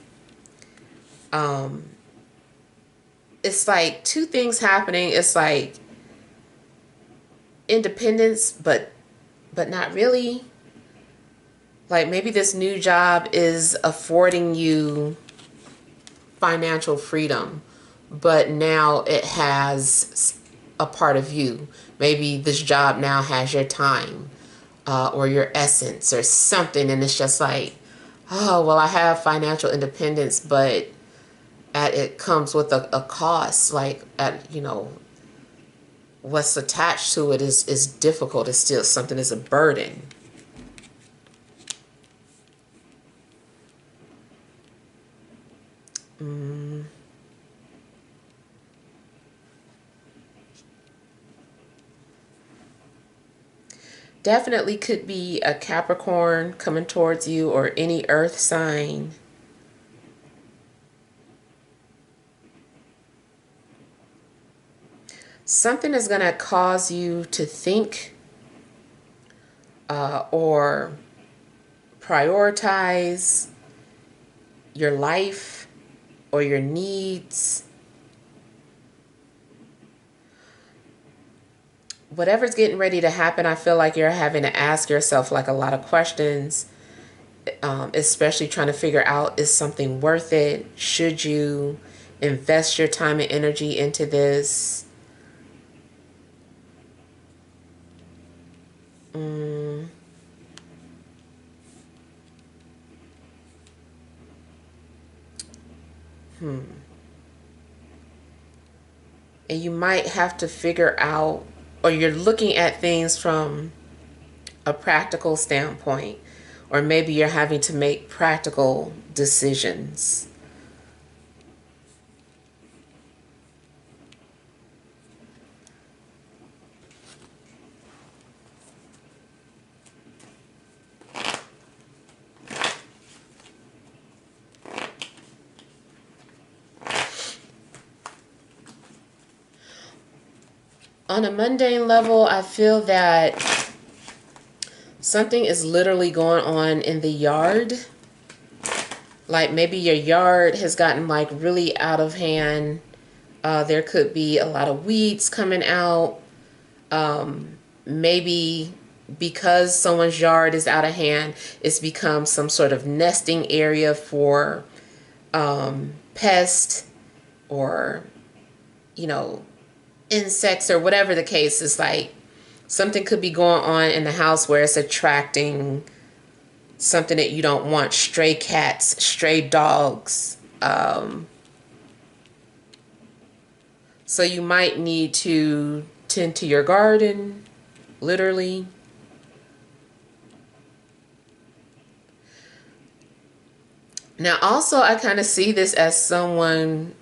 It's like two things happening. It's like independence, but not really. Like maybe this new job is affording you financial freedom, but now it has a part of you. Maybe this job now has your time, or your essence or something, and it's just like, oh, well, I have financial independence, but it comes with a cost. Like what's attached to it is difficult. It's still something, is a burden. Definitely could be a Capricorn coming towards you, or any earth sign. Something is going to cause you to think, or prioritize your life or your needs. whatever's getting ready to happen, I feel like you're having to ask yourself like a lot of questions, especially trying to figure out, is something worth it? Should you invest your time and energy into this? And you might have to figure out, or you're looking at things from a practical standpoint, or maybe you're having to make practical decisions. On a mundane level, I feel that something is literally going on in the yard. Like maybe your yard has gotten like really out of hand. There could be a lot of weeds coming out. Maybe because someone's yard is out of hand, it's become some sort of nesting area for pests, or, you know, insects, or whatever the case is. Like something could be going on in the house where it's attracting something that you don't want. Stray cats, stray dogs. So you might need to tend to your garden, literally. Now also, I kind of see this as someone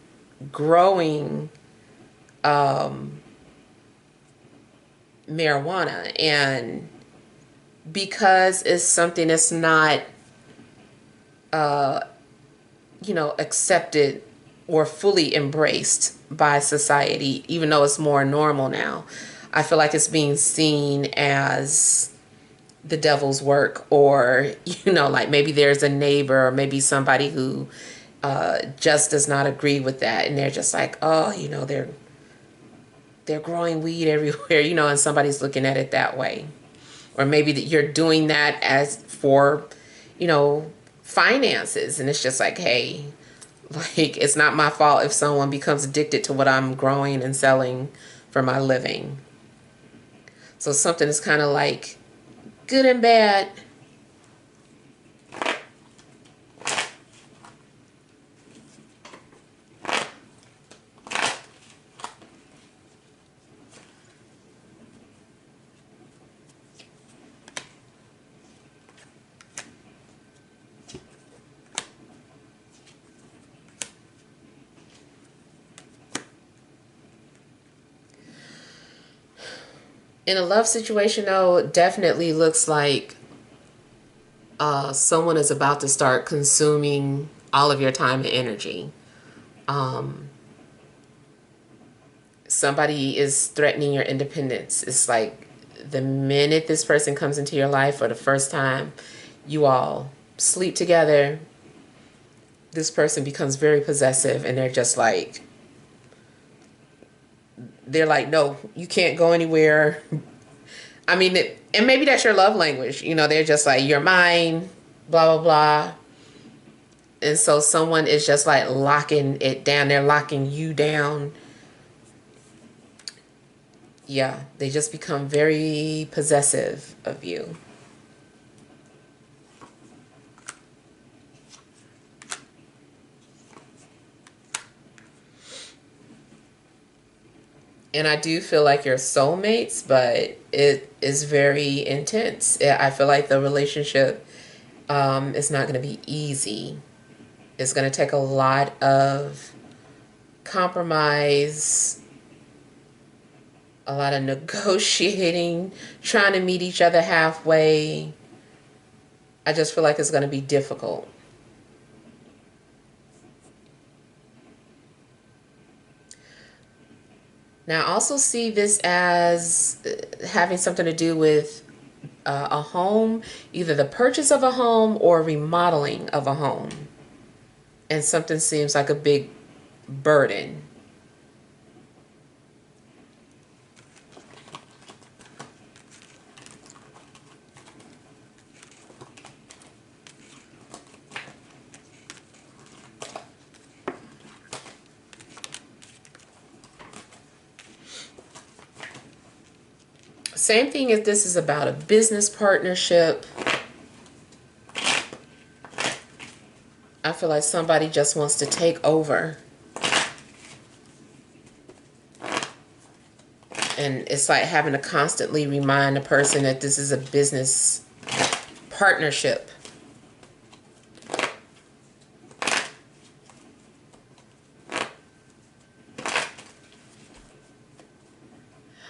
growing marijuana, and because it's something that's not accepted or fully embraced by society, even though it's more normal now, I feel like it's being seen as the devil's work. Or, like maybe there's a neighbor or maybe somebody who just does not agree with that, and they're just like, oh, they're growing weed everywhere, and somebody's looking at it that way. Or maybe that you're doing that as for, finances, and it's just like, hey, like, it's not my fault if someone becomes addicted to what I'm growing and selling for my living. So something is kind of like good and bad. In a love situation, though, it definitely looks like someone is about to start consuming all of your time and energy. Somebody is threatening your independence. It's like the minute this person comes into your life for the first time, you all sleep together, this person becomes very possessive, and they're like, no, you can't go anywhere. I mean, and maybe that's your love language. They're just like, you're mine, blah, blah, blah. And so someone is just like locking it down. They're locking you down. Yeah, they just become very possessive of you. And I do feel like you're soulmates, but it is very intense. I feel like the relationship is not going to be easy. It's going to take a lot of compromise, a lot of negotiating, trying to meet each other halfway. I just feel like it's going to be difficult. Now, I also see this as having something to do with a home, either the purchase of a home or remodeling of a home. And something seems like a big burden. Same thing if this is about a business partnership. I feel like somebody just wants to take over. And it's like having to constantly remind the person that this is a business partnership.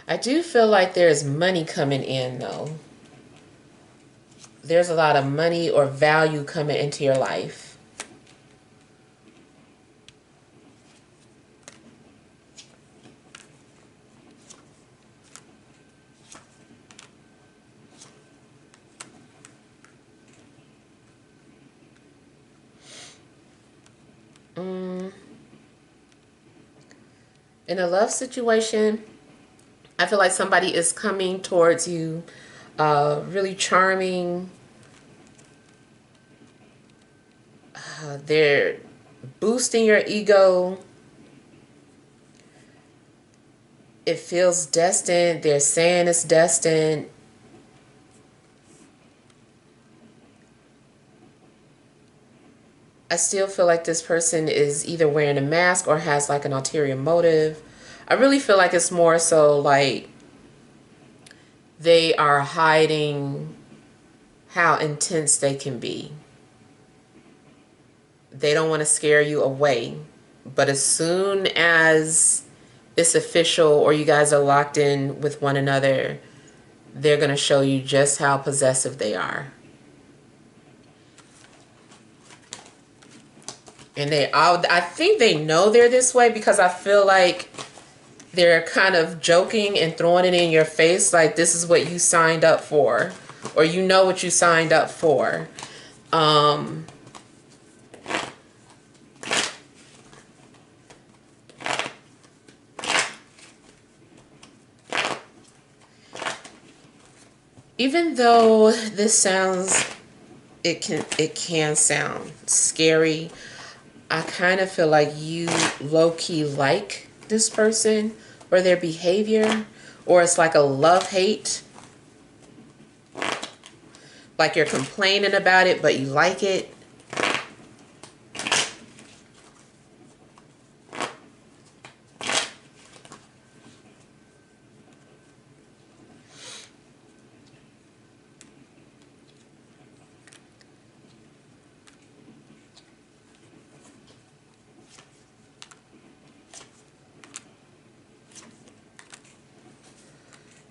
I do feel like there's money coming in, though. There's a lot of money or value coming into your life. In a love situation, I feel like somebody is coming towards you, really charming. They're boosting your ego. It feels destined. They're saying it's destined. I still feel like this person is either wearing a mask or has like an ulterior motive. I really feel like it's more so like they are hiding how intense they can be. They don't want to scare you away. But as soon as it's official or you guys are locked in with one another, they're going to show you just how possessive they are. And I think they know they're this way because I feel like they're kind of joking and throwing it in your face like this is what you signed up for, or you know what you signed up for. Even though this sounds, it can sound scary, I kind of feel like you low-key like this person or their behavior, or it's like a love-hate. Like you're complaining about it, but you like it.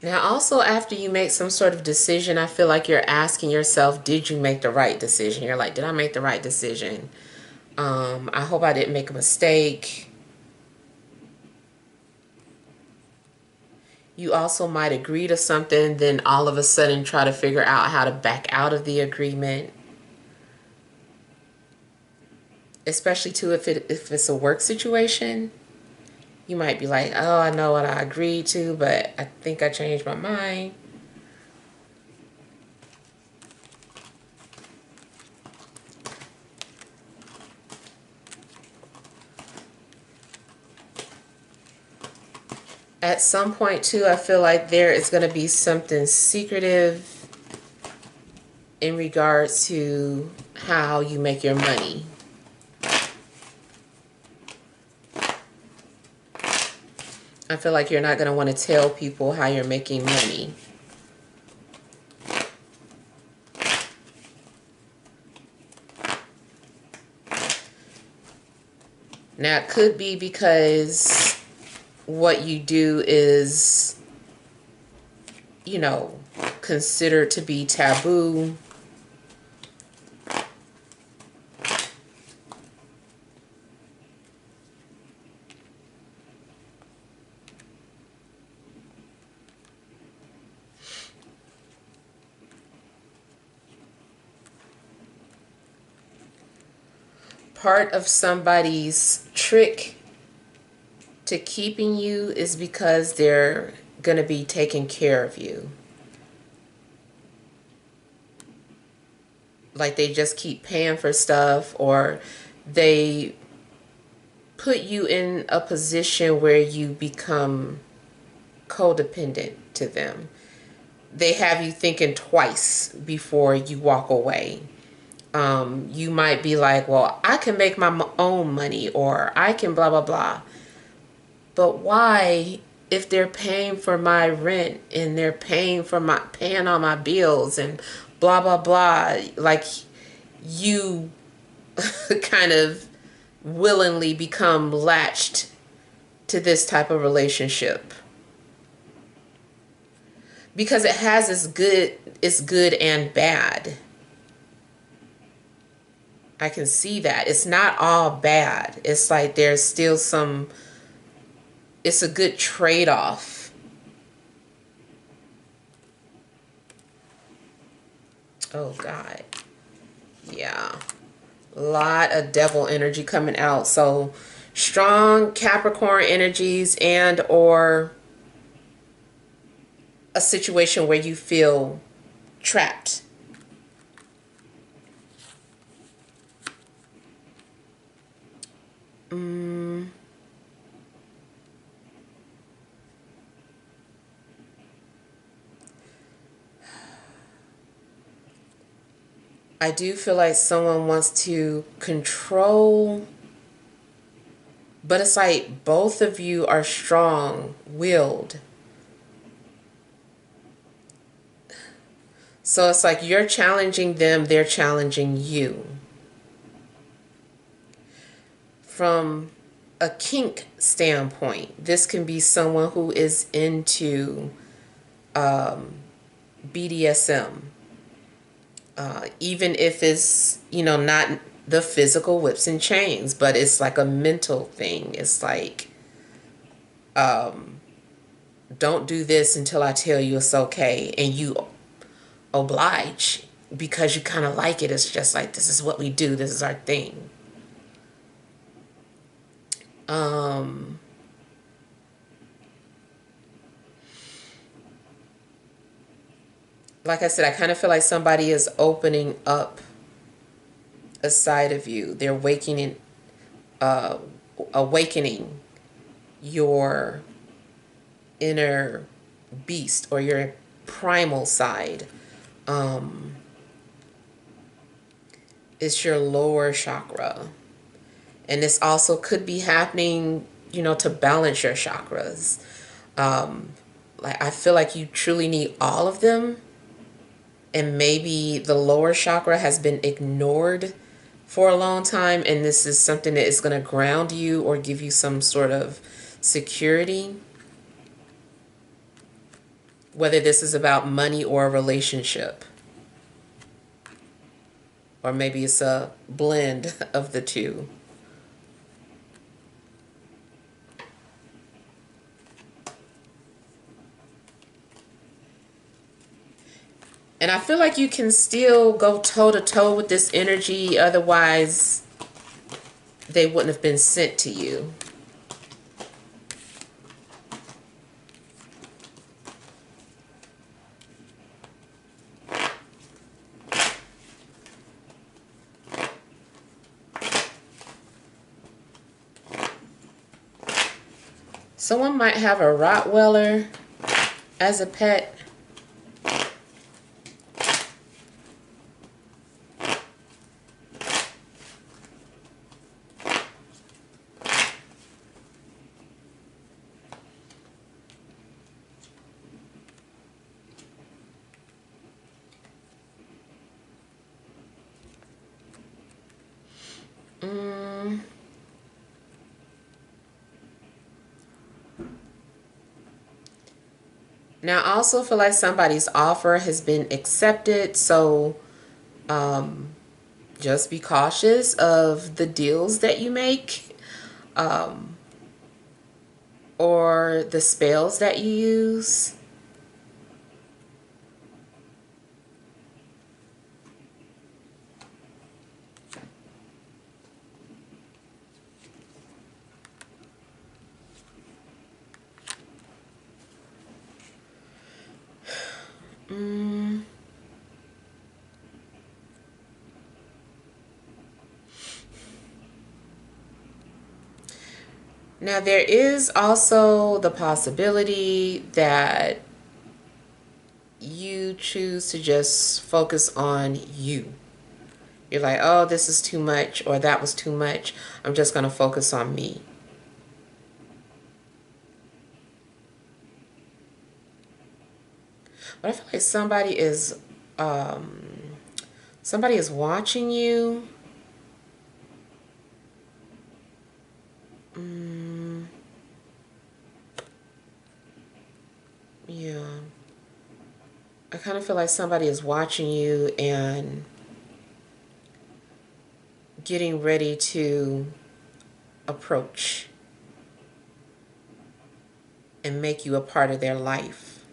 Now, also after you make some sort of decision, I feel like you're asking yourself, did you make the right decision? You're like, did I make the right decision? I hope I didn't make a mistake. You also might agree to something, then all of a sudden try to figure out how to back out of the agreement. Especially too if it's a work situation. You might be like, oh, I know what I agreed to, but I think I changed my mind. At some point, too, I feel like there is going to be something secretive in regards to how you make your money. I feel like you're not going to want to tell people how you're making money. Now, it could be because what you do is, you know, considered to be taboo. Part of somebody's trick to keeping you is because they're going to be taking care of you. Like they just keep paying for stuff, or they put you in a position where you become codependent to them. they have you thinking twice before you walk away. You might be like, well, I can make my own money, or I can blah, blah, blah. But why, if they're paying for my rent and they're paying all my bills and blah, blah, blah, like you kind of willingly become latched to this type of relationship? Because it has it's good and bad. I can see that. It's not all bad. It's like there's still some, it's a good trade-off. Oh God. Yeah. A lot of devil energy coming out. So strong Capricorn energies, and or a situation where you feel trapped. I do feel like someone wants to control, but it's like both of you are strong-willed. So it's like you're challenging them, they're challenging you. From a kink standpoint, this can be someone who is into BDSM. Even if it's, not the physical whips and chains, but it's like a mental thing. It's like, don't do this until I tell you it's okay. And you oblige because you kind of like it. It's just like, this is what we do. This is our thing. Like I said, I kind of feel like somebody is opening up a side of you. They're awakening your inner beast or your primal side. It's your lower chakra. And this also could be happening, to balance your chakras. Like I feel like you truly need all of them. And maybe the lower chakra has been ignored for a long time, and this is something that is going to ground you or give you some sort of security. Whether this is about money or a relationship. Or maybe it's a blend of the two. And I feel like you can still go toe-to-toe with this energy. Otherwise, they wouldn't have been sent to you. Someone might have a Rottweiler as a pet. Now, I also feel like somebody's offer has been accepted, so just be cautious of the deals that you make, or the spells that you use. Now, there is also the possibility that you choose to just focus on you. You're like, oh, this is too much, or that was too much. I'm just going to focus on me. But I feel like somebody is watching you. Yeah. I kind of feel like somebody is watching you and getting ready to approach and make you a part of their life.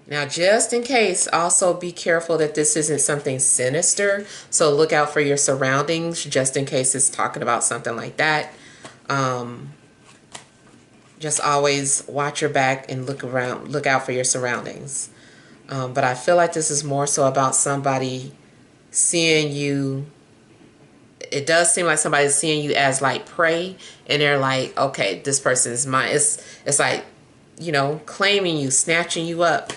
Now, just in case, also be careful that this isn't something sinister. So look out for your surroundings, just in case it's talking about something like that. Just always watch your back and look around, look out for your surroundings. But I feel like this is more so about somebody seeing you. It does seem like somebody's seeing you as like prey, and they're like, okay, this person is mine. It's like, you know, claiming you, snatching you up.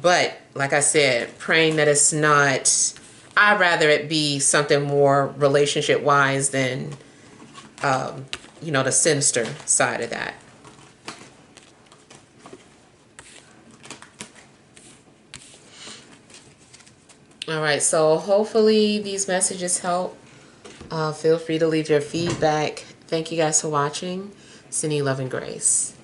But like I said, praying that it's not. I'd rather it be something more relationship wise than, you know, the sinister side of that. All right, so hopefully these messages help. Feel free to leave your feedback. Thank you guys for watching. Sending love and grace.